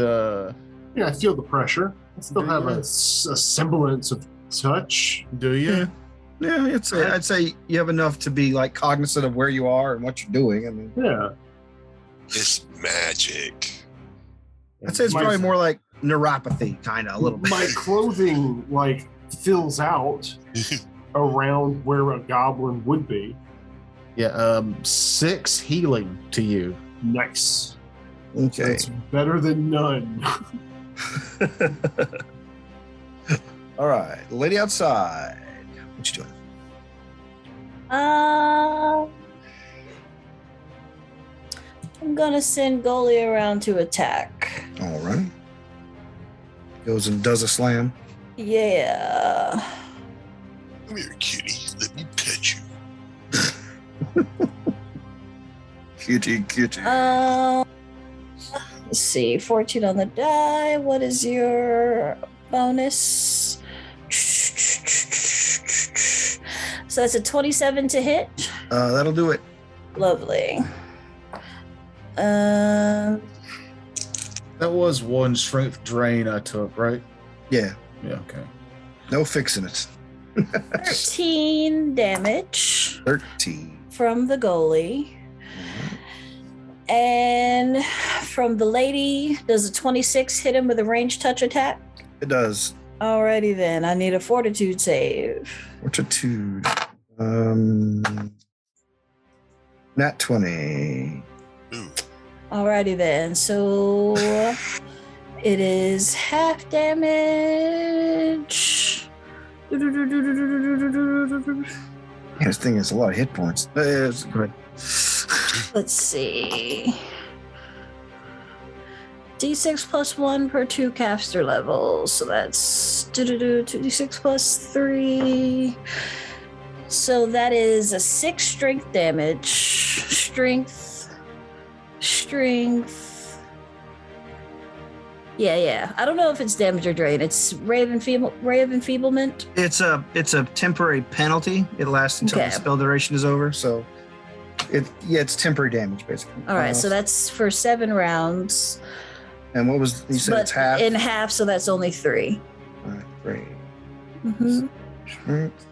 Yeah, I feel the pressure. I still Do have you? a semblance of touch. do you? Yeah, I'd say you have enough to be like cognizant of where you are and what you're doing. I mean, Yeah. It's magic. I'd say it's My- probably more like neuropathy, kind of a little bit. My clothing like fills out around where a goblin would be. Yeah. 6 healing to you. Nice. Okay. That's better than none. All right, lady outside. What you doing? I'm gonna send Goalie around to attack. All right. Goes and does a slam. Yeah. Come here, kitty. Let me pet you. Cutie. Let's see. 14 on the die. What is your bonus? So that's a 27 to hit. That'll do it. Lovely. That was one strength drain I took, right? Yeah. Yeah. Okay. No fixing it. 13 damage 13. from the goalie. And from the lady, does a 26 hit him with a ranged touch attack? It does. Alrighty then. I need a fortitude save. Fortitude. Nat 20. Ooh. Alrighty then. So it is half damage. Yeah, this thing has a lot of hit points. Go ahead. Let's see. D6 plus 1 per 2 caster levels. So that's 2d6 plus 3. So that is a 6 strength damage. Strength. Yeah. I don't know if it's damage or drain. It's ray of enfeeblement. It's a temporary penalty. It lasts until Okay. the spell duration is over. So, it's temporary damage basically. All right, so that's for 7 rounds. And what was you said? But it's half. in half, so that's only 3. All right, great. Mm-hmm. Strength.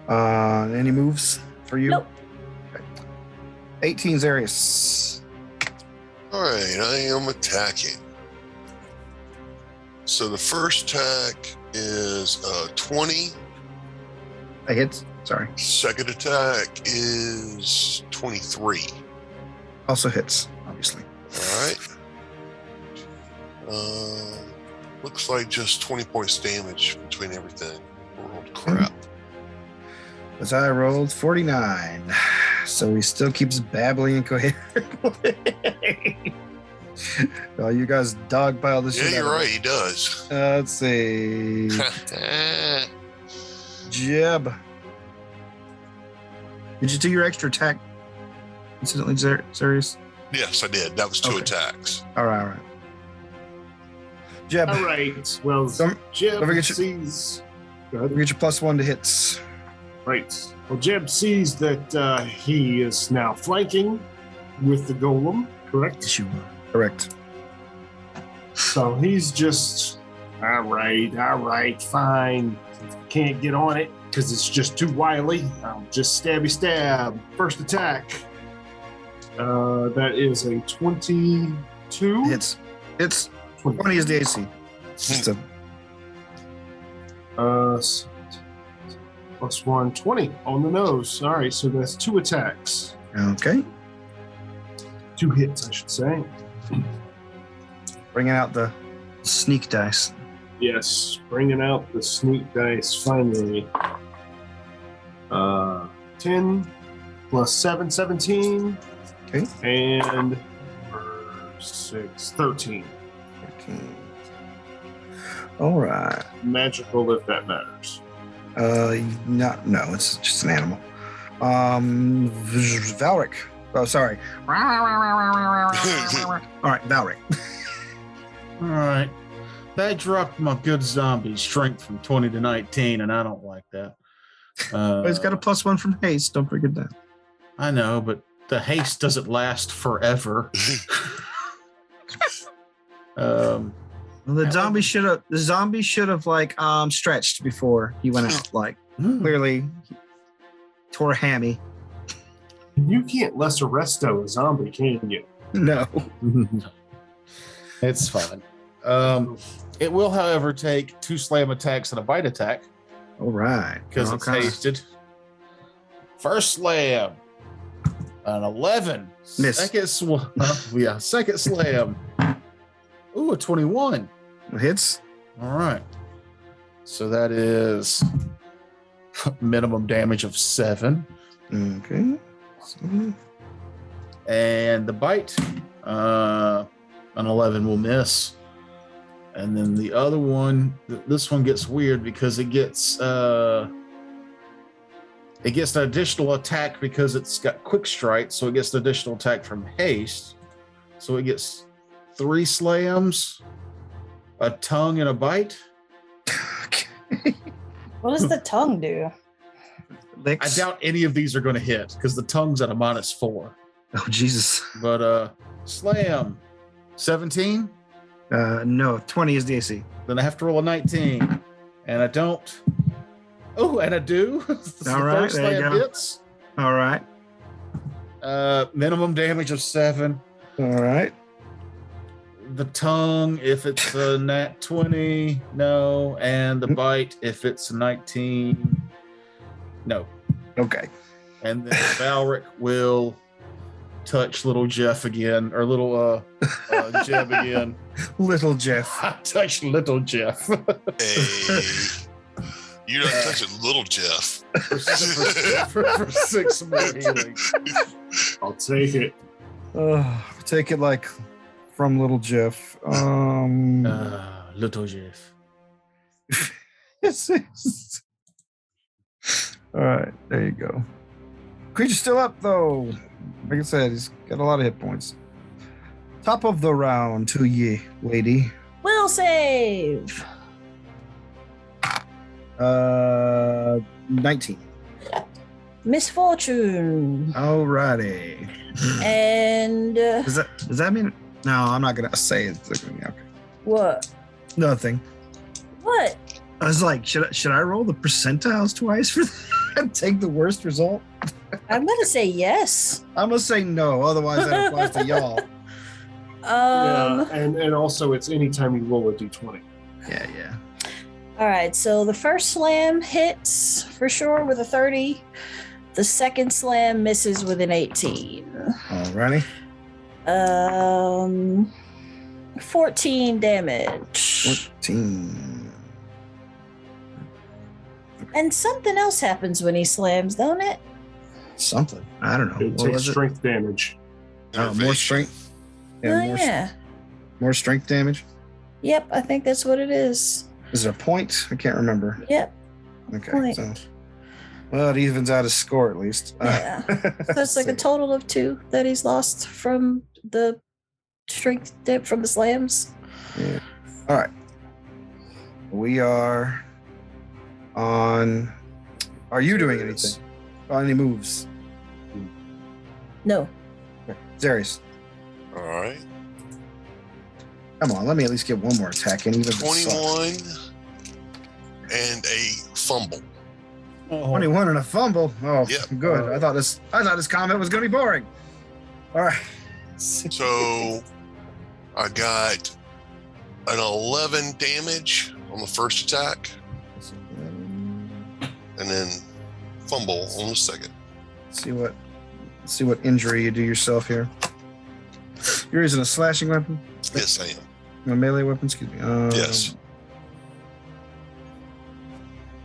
Okay. Any moves for you? Nope. Okay. 18 Zarius. All right, I am attacking. So the first attack is 20. That hits. Sorry. Second attack is 23. Also hits, obviously. All right. Looks like just 20 points damage between everything. Rolled crap. As I rolled 49. So he still keeps babbling incoherently. Oh, you guys dogpile this Yeah, shit. you're out of right. me. He does. Let's see. Jeb. Did you do your extra attack? Incidentally, serious? Yes, I did. That was 2 Okay. attacks. All right. Jeb, All right. Well, Don't Jeb forget your- sees. Go ahead. we get your +1 to hits. Right. Well, Jeb sees that he is now flanking with the golem, correct? Yes, you are. Correct. So he's just, all right, fine. Can't get on it because it's just too wily. I'll just stab. First attack. That is a 22. Hits. It's 20 is the AC. It's just a +1, 20 on the nose. All right, so that's 2 attacks. okay. 2 hits, I should say. Bringing out the sneak dice. Yes, bringing out the sneak dice finally. 10 plus 7, 17. Okay. And 6, 13. 13. All right. Magical if that matters. No, it's just an animal. Valric. Oh, sorry. All right, Valric. All right. That dropped my good zombie strength from 20 to 19, and I don't like that. He's got a +1 from haste. Don't forget that. I know, but the haste doesn't last forever. Well, the zombie should have like stretched before he went out. Like clearly tore a hammy. You can't lesser resto a zombie, can you? No. It's fine. It will, however, take 2 slam attacks and a bite attack All right. because it's Okay. hasted. First slam, an 11. Miss. Second slam. Ooh, a 21. Hits. All right. So that is minimum damage of 7. Okay. And the bite, an 11 will miss. And then the other one, this one gets weird because it gets an additional attack because it's got quick strike, so it gets an additional attack from haste. So it gets 3 slams, a tongue, and a bite. What does the tongue do? I Licks. doubt any of these are going to hit because the tongue's at a -4. Oh Jesus. But slam, 17. No. 20 is the AC. Then I have to roll a 19, and I don't. Oh, and I do. The All right, third there you slam go. hits. All right. Minimum damage of 7. All right. The tongue, if it's a nat 20, no. And the bite, if it's a 19, no. Okay. And then Valric will touch little Jeff again, or little Jeb again. Little Jeff. I touched little Jeff. Hey, you're not touching little Jeff. for 6 more healing. I'll take it. Take it like from little Jeff. Little Jeff. All right, there you go. Creature's still up though. Like I said, he's got a lot of hit points. Top of the round to ye, lady. Will save. 19. Misfortune. Alrighty. And Does that mean? No, I'm not gonna say it. Okay. what? Nothing. What? I was like, should I roll the percentiles twice for that? Take the worst result? I'm gonna say yes. I'm gonna say no. Otherwise, that applies to y'all. Yeah, and also it's anytime you roll a d20. Yeah. All right, so the first slam hits for sure with a 30. The second slam misses with an 18. Alrighty. 14 damage. 14. And something else happens when he slams, don't it? Something. I don't know. It What takes was it? strength damage. More Innovation. strength. Oh, more, yeah. more strength damage. Yep, I think that's what it is. Is it a point? I can't remember. Yep. Okay. Point. So, well, it evens out his score at least. Yeah. So it's like a total of 2 that he's lost from the strength dip from the slams. Yeah. All right. We are on. Are you doing anything? Any moves? No. Okay. Zarius. All right. Come on, let me at least get one more attack in, even if it sucks. 21 and a fumble. 21 and a fumble. Oh, Yep. good. I thought this comment was going to be boring. All right. So I got an 11 damage on the first attack, and then fumble on the second. see what injury you do yourself here. You're using a slashing weapon, Yes, I am. a melee weapon. Excuse me. Yes.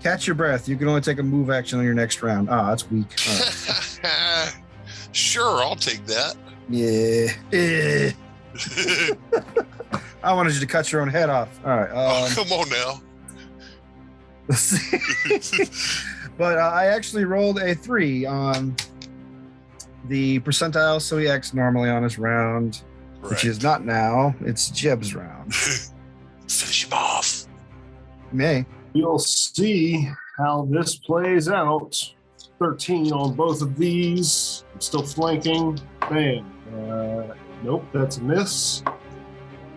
Catch your breath. You can only take a move action on your next round. Ah, that's weak. All right. Sure, I'll take that. Yeah. I wanted you to cut your own head off. All right. Oh, come on now. Let's see. But I actually rolled a 3 on the percentile, so he acts normally on his round, which is not now. It's Jeb's round. Finish him off. May. You'll see how this plays out. 13 on both of these. I'm still flanking. Bam. Nope, that's a miss.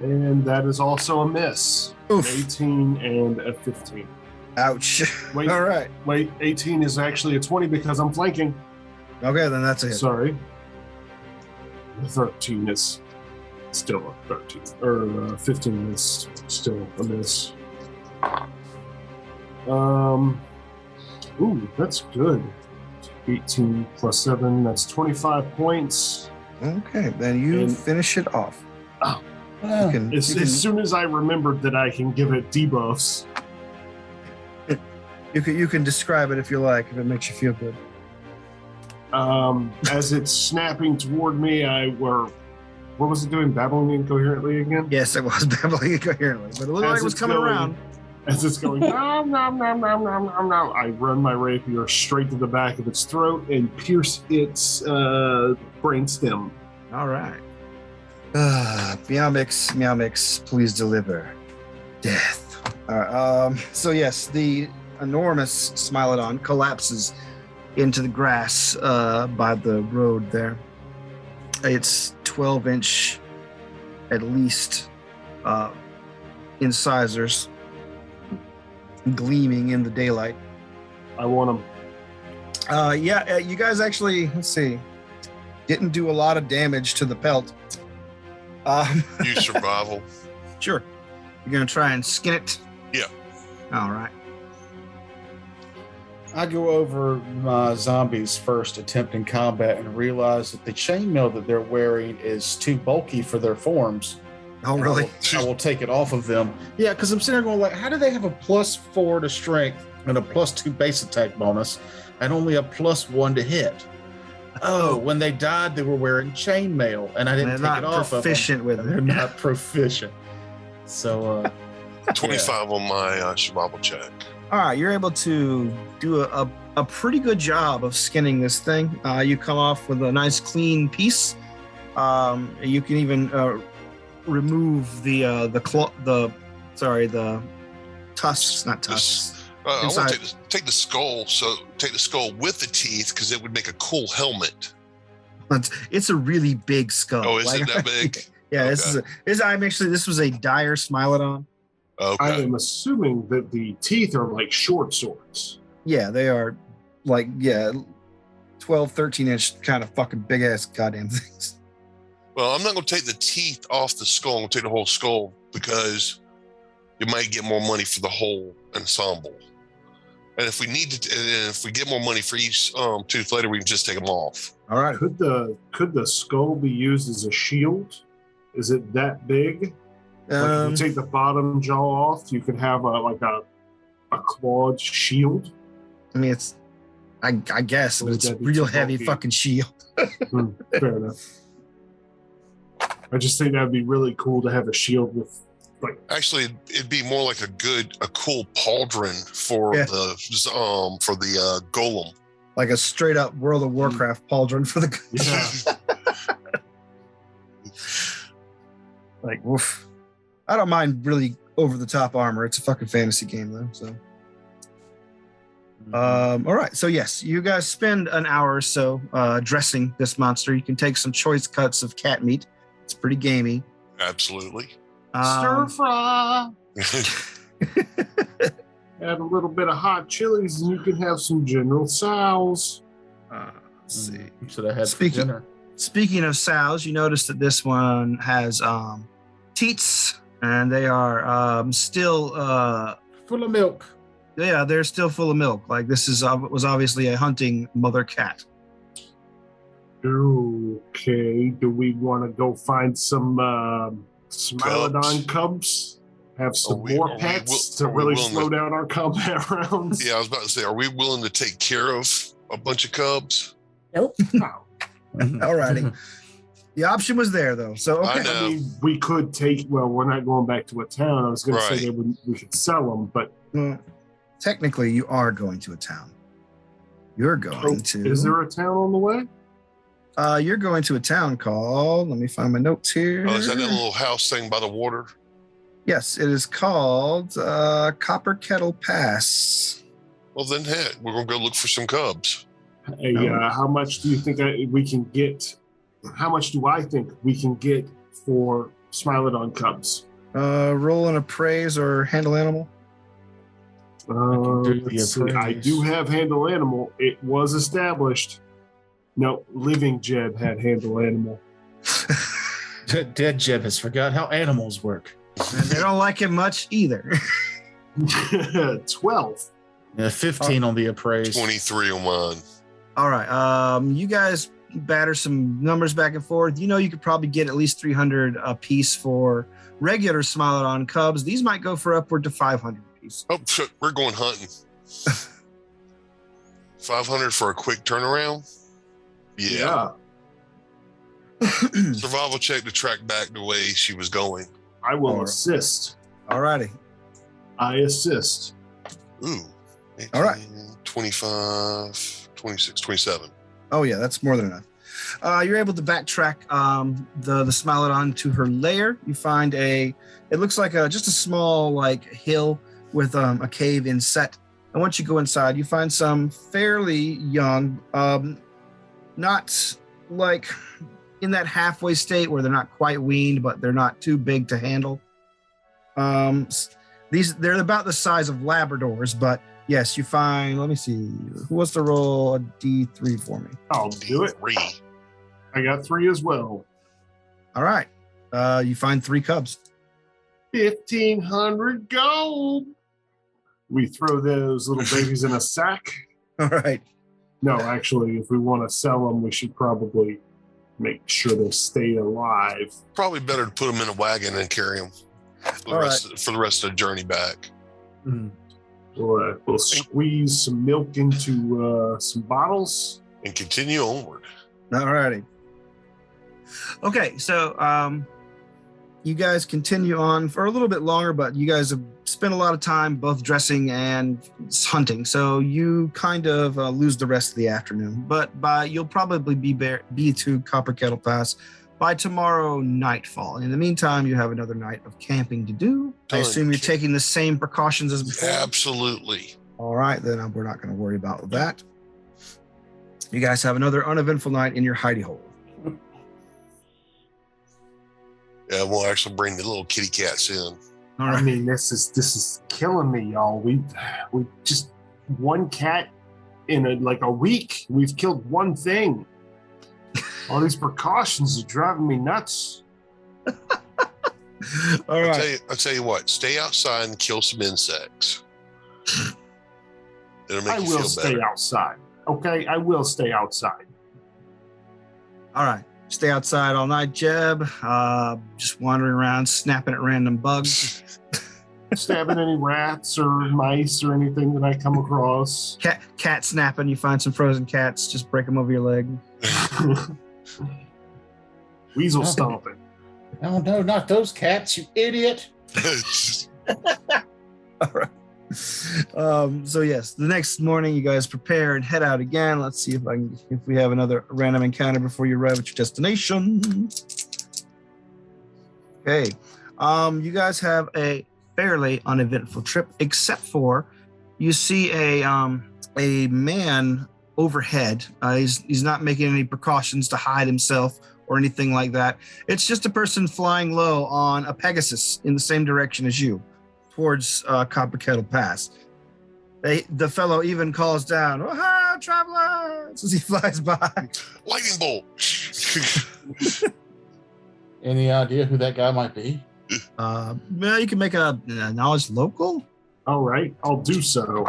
And that is also a miss. Oof. 18 and a 15. Ouch. Wait, All right. wait, 18 is actually a 20 because I'm flanking. Okay, then that's a hit. Sorry. The 13 is still a 13. Or 15 is still a miss. Ooh, that's good. 18 plus 7, that's 25 points. Okay, then you And- finish it off. Oh. You can, As soon as I remembered that I can give it debuffs. you can describe it if you like, if it makes you feel good. As it's snapping toward me, what was it doing? Babbling incoherently again? Yes, it was babbling incoherently, but it looked like it was it's coming going- around. As it's going, nom, nom, nom, nom, nom, nom, nom, I run my rapier straight to the back of its throat and pierce its brainstem. All right. Meow Mix, please deliver death. All right. So yes, the enormous Smilodon collapses into the grass by the road there. It's 12-inch, at least, incisors, gleaming in the daylight. I want him. You guys actually, let's see, didn't do a lot of damage to the pelt. Use survival. Sure. You're going to try and skin it? Yeah. All right. I go over my zombies' first attempt in combat and realize that the chainmail that they're wearing is too bulky for their forms. Oh, really? I will take it off of them. Yeah, because I'm sitting there going like, how do they have a +4 to strength and a +2 base attack bonus and only a +1 to hit? Oh, when they died, they were wearing chainmail, and I didn't They're take it not off proficient of them. with it. They're not proficient. So, 25 on my survival check. All right. You're able to do a pretty good job of skinning this thing. You come off with a nice clean piece. You can even remove the tusks, not tusks. I want Inside. to take the skull. So take the skull with the teeth because it would make a cool helmet. It's a really big skull. Oh, is it that big? Yeah, Okay. this was a dire Smilodon. I Okay. am assuming that the teeth are like short swords. Yeah, they are 12, 13-inch kind of fucking big ass goddamn things. Well, I'm not going to take the teeth off the skull. I'm going to take the whole skull because you might get more money for the whole ensemble. And if we need to, and if we get more money for each tooth later, we can just take them off. All right. Could the skull be used as a shield? Is it that big? Like if you take the bottom jaw off, you could have a clawed shield. I mean, it's, I guess, Or but would it's a that be real too heavy bulky? fucking shield. Fair enough. I just think that'd be really cool to have a shield with, like, Actually, it'd be more like a cool pauldron for Yeah. the golem. Like a straight up World of Warcraft pauldron for the. yeah. Like, woof. I don't mind really over the top armor. It's a fucking fantasy game though. So, all right. So yes, you guys spend an hour or so dressing this monster. You can take some choice cuts of cat meat. It's pretty gamey. Absolutely. Stir fry. Add a little bit of hot chilies, and you can have some General Tso's. Let's see. You should have had Speaking- for dinner. Speaking of sows, you notice that this one has teats, and they are still Full of milk. yeah, they're still full of milk. Like this was obviously a hunting mother cat. Okay, do we want to go find some Smilodon cubs? Have some more pets to really slow down our combat rounds? Yeah, I was about to say, are we willing to take care of a bunch of cubs? Nope. Alrighty. The option was there though. So okay. I know. I mean, we could take. Well, we're not going back to a town. I was going to Right. say that we could sell them, but Well, technically, you are going to a town. You're going to. is there a town on the way? You're going to a town called. Let me find my notes here. Oh, is that little house thing by the water? Yes, it is called Copper Kettle Pass. Well, then, heck, we're going to go look for some cubs. Hey, how much do you think we can get? How much do I think we can get for Smilodon cubs? Roll an appraise or handle animal. do the Let's see. I appraise. do have handle animal. It was established. No, living Jeb had handle animal. Dead Jeb has forgot how animals work. And they don't like it much either. 12. Yeah, 15 on the appraise. 23 on mine. All right. You guys batter some numbers back and forth. You know you could probably get at least 300 a piece for regular Smilodon cubs. These might go for upward to 500 a piece. Oh, shit, we're going hunting. 500 for a quick turnaround? Yeah. Survival check to track back the way she was going. I will Or- assist. All righty. I assist. Ooh. 18, All right. 25, 26, 27. Oh yeah, that's more than enough. You're able to backtrack the Smilodon to her lair. You find it looks like just a small like hill with a cave inset. And once you go inside, you find some fairly young, not like in that halfway state where they're not quite weaned, but they're not too big to handle. They're about the size of Labradors, but yes, you find. Let me see. Who wants to roll a D3 for me? I'll do it. 3. I got 3 as well. All right. You find 3 cubs. 1,500 gold. We throw those little babies in a sack. All right. No, actually, if we want to sell them, we should probably make sure they stay alive. Probably better to put them in a wagon and carry them for the rest of the journey back. We'll squeeze some milk into some bottles. And continue onward. All righty. Okay, so you guys continue on for a little bit longer, but you guys have spent a lot of time both dressing and hunting, so you kind of lose the rest of the afternoon. But you'll probably be to Copper Kettle Pass by tomorrow nightfall. In the meantime, you have another night of camping to do. I assume you're taking the same precautions as before? Absolutely. All right, then we're not going to worry about that. You guys have another uneventful night in your hidey hole. Yeah, we'll actually bring the little kitty cats in. All I right. mean, this is killing me, y'all. We just one cat in a week. We've killed one thing. All these precautions are driving me nuts. All right. I'll tell you what, stay outside and kill some insects. It'll make I you will feel stay better. outside. Okay, I will stay outside. All right. Stay outside all night, Jeb. Just wandering around, snapping at random bugs. Stabbing any rats or mice or anything that I come across. Cat snapping. You find some frozen cats. Just break them over your leg. Weasel stomping. Oh no, not those cats, you idiot! All right. So yes, the next morning you guys prepare and head out again. Let's see if we have another random encounter before you arrive at your destination. Okay. You guys have a fairly uneventful trip, except for you see a man overhead. He's not making any precautions to hide himself or anything like that. It's just a person flying low on a Pegasus in the same direction as you, towards Copper Kettle Pass. The fellow even calls down, "Oh, hi, travelers!" as he flies by. Lightning bolt. Any idea who that guy might be? Well, you can make a knowledge local. All right, I'll do so.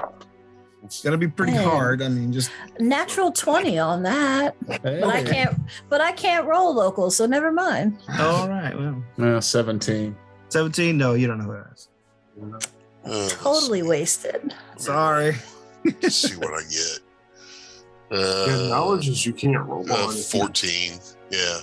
It's gonna be pretty Man. hard. I mean, just Natural 20 on that. Hey. But I can't roll local, so never mind. all right. Well, 17. 17. No, you don't know who that is. Totally wasted. Sorry. Let's see what I get. Good knowledge is you can't roll on. 14. Yeah.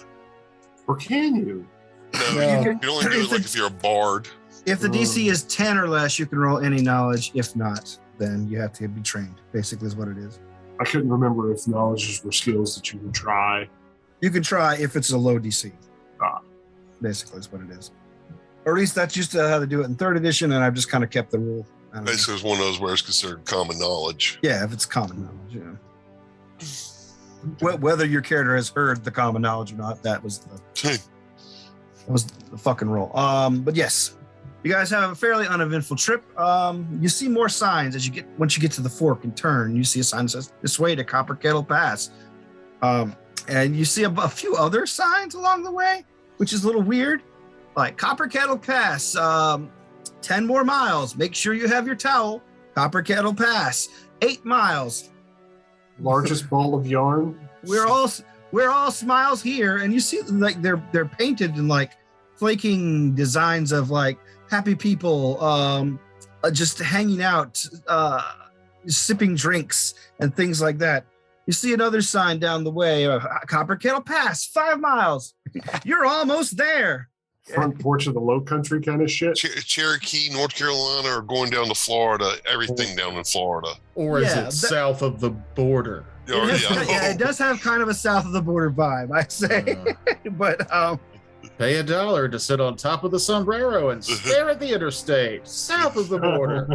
Or can you? No, No. you can only do it like if you're a bard. If the DC is 10 or less, you can roll any knowledge. If not, then you have to be trained. Basically, is what it is. I couldn't remember if knowledges were skills that you could try. You can try if it's a low DC. Ah. Basically, is what it is. Or at least that's used to how to do it in 3rd edition, and I've just kind of kept the rule. I don't know. Basically, it's one of those where it's considered common knowledge. Yeah, if it's common knowledge, yeah. Whether your character has heard the common knowledge or not, that was the fucking roll. But yes, you guys have a fairly uneventful trip. You see more signs once you get to the fork and turn. You see a sign that says "This way to Copper Kettle Pass," and you see a few other signs along the way, which is a little weird. Like Copper Kettle Pass, 10 more miles. Make sure you have your towel. Copper Kettle Pass, 8 miles. Largest ball of yarn. We're all smiles here, and you see like they're painted in like flaking designs of like happy people just hanging out, sipping drinks and things like that. You see another sign down the way, Copper Kettle Pass, 5 miles. You're almost there. Front porch of the low country kind of shit. Cherokee, North Carolina, or going down to Florida. Everything down in Florida. Or is Yeah, it that- south of the border? Or, Yeah, it does have kind of a south of the border vibe, I'd say. But Pay $1 to sit on top of the sombrero and stare at the interstate south of the border.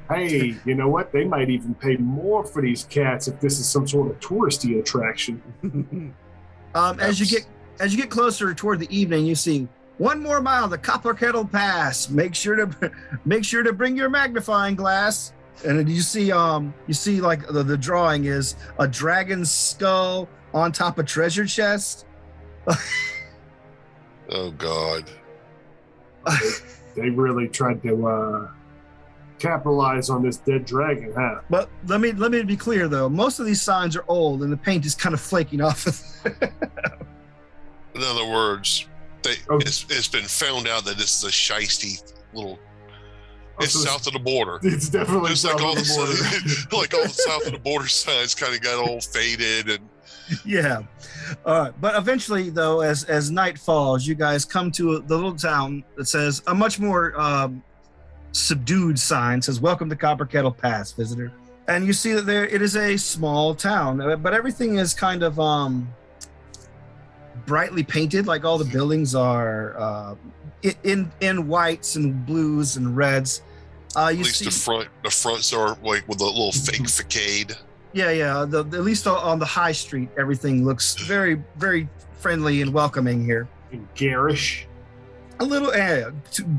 Hey, you know what? They might even pay more for these cats if this is some sort of touristy attraction. as you get closer toward the evening, you see 1 more mile to Copper Kettle Pass. Make sure to bring your magnifying glass. And then you see like the drawing is a dragon's skull on top of treasure chest. Oh God. They really tried to capitalize on this dead dragon, huh? But let me be clear though. Most of these signs are old, and the paint is kind of flaking off. In other words, Oh. it's been found out that this is a shisty little. It's so south of the border. It's definitely Just south like all of the the border. like all the south of the border signs kind of got all faded and Yeah. But eventually, though, as night falls, you guys come to the little town that says a much more subdued sign says "Welcome to Copper Kettle Pass, visitor." And you see that it is a small town, but everything is kind of brightly painted, like all the buildings are in whites and blues and reds. At least the fronts are like with a little fake facade. Yeah. At least on the high street, everything looks very, very friendly and welcoming here. And garish. A little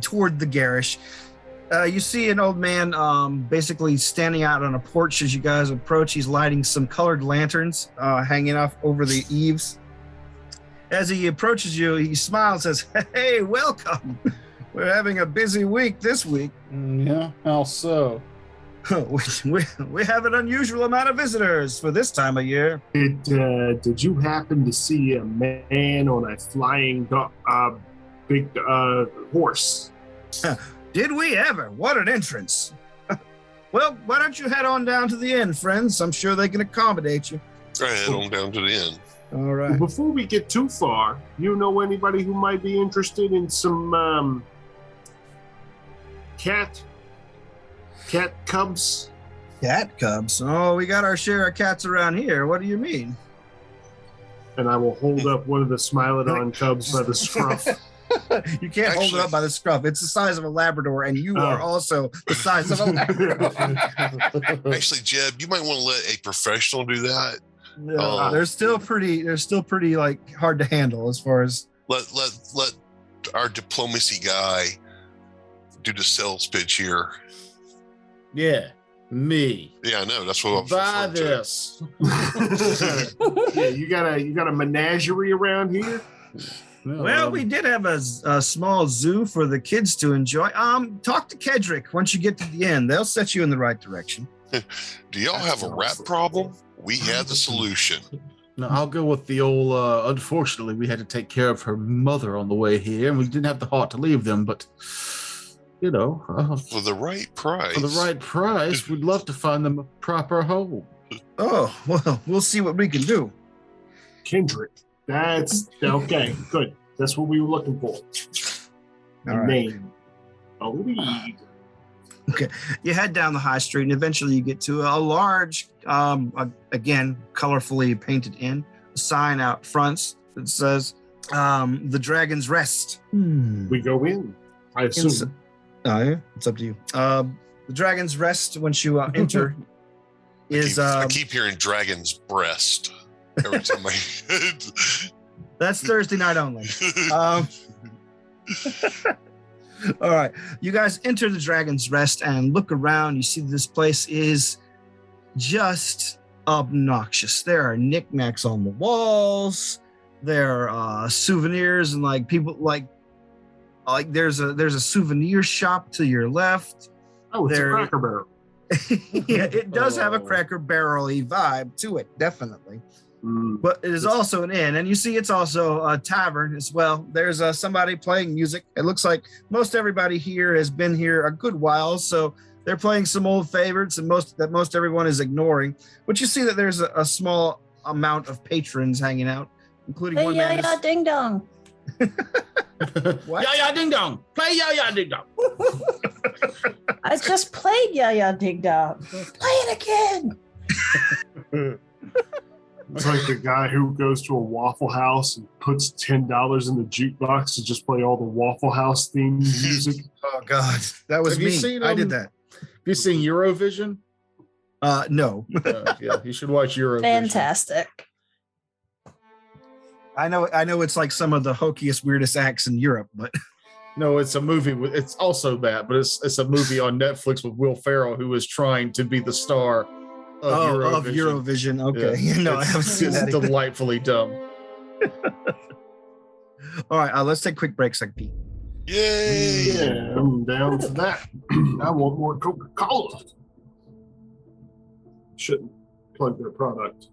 toward the garish. You see an old man basically standing out on a porch as you guys approach. He's lighting some colored lanterns hanging off over the eaves. As he approaches you, he smiles and says, "Hey, welcome. We're having a busy week this week." Yeah, how so? we have an unusual amount of visitors for this time of year. Did you happen to see a man on a flying big horse? Did we ever? What an entrance. Well, why don't you head on down to the inn, friends? I'm sure they can accommodate you. Go ahead on down to the inn. All right. Well, before we get too far, you know anybody who might be interested in some cat cubs? Cat cubs? Oh, we got our share of cats around here. What do you mean? And I will hold up one of the Smilodon cubs by the scruff. You can't hold it up by the scruff. It's the size of a Labrador, and you are also the size of a Labrador. Actually, Jeb, you might want to let a professional do that. No, they're still pretty like hard to handle as far as let our diplomacy guy do the sales pitch here. Yeah, me. Yeah, I know. That's what I'm Buy referring to. this. Yeah, you got a menagerie around here. Well, we did have a small zoo for the kids to enjoy. Talk to Kedrick once you get to the end. They'll set you in the right direction. Do y'all have a rat problem? We had the solution. No, I'll go with the old. Unfortunately, we had to take care of her mother on the way here, and we didn't have the heart to leave them. But you know, For the right price. for the right price, we'd love to find them a proper home. Oh, well, we'll see what we can do. Kendrick. That's okay. Good. That's what we were looking for. All right. Name. A lead. You head down the high street, and eventually you get to a large, again, colorfully painted inn. A sign out front that says, "The Dragon's Rest." We go in. I assume. Oh, yeah, it's up to you. The Dragon's Rest, once you enter, is I keep hearing Dragon's Breast every time that's Thursday night only. All right, you guys enter the Dragon's Rest and look around. You see this place is just obnoxious. There are knickknacks on the walls. There are souvenirs and like people like there's a souvenir shop to your left. Oh, it's There- a Cracker Barrel. Yeah, it does have a Cracker Barrel-y vibe to it, definitely. But it is also an inn, and you see it's also a tavern as well. There's somebody playing music. It looks like most everybody here has been here a good while, so they're playing some old favorites, and most everyone is ignoring. But you see that there's a small amount of patrons hanging out, including Play one man. Ya Ya Ding Dong. What? Ya ya ding dong. Play ya ya ding dong. I just played Ya Ya Ding Dong. Play it again. It's like the guy who goes to a Waffle House and puts $10 in the jukebox to just play all the Waffle House themed music. Oh God, that was Have you me. seen, I did that. Have you seen Eurovision? No, Yeah, you should watch Eurovision. Fantastic. I know it's like some of the hokiest, weirdest acts in Europe, but No, it's a movie. It's also that, but it's a movie on Netflix with Will Ferrell, who is trying to be the star of Eurovision. of Eurovision. Okay, Yeah. no, I haven't seen It's that. either. delightfully dumb. All right, let's take a quick break, so I can pee. Yay! Yeah, I'm down for that. I want more Coca-Cola. Shouldn't plug their product.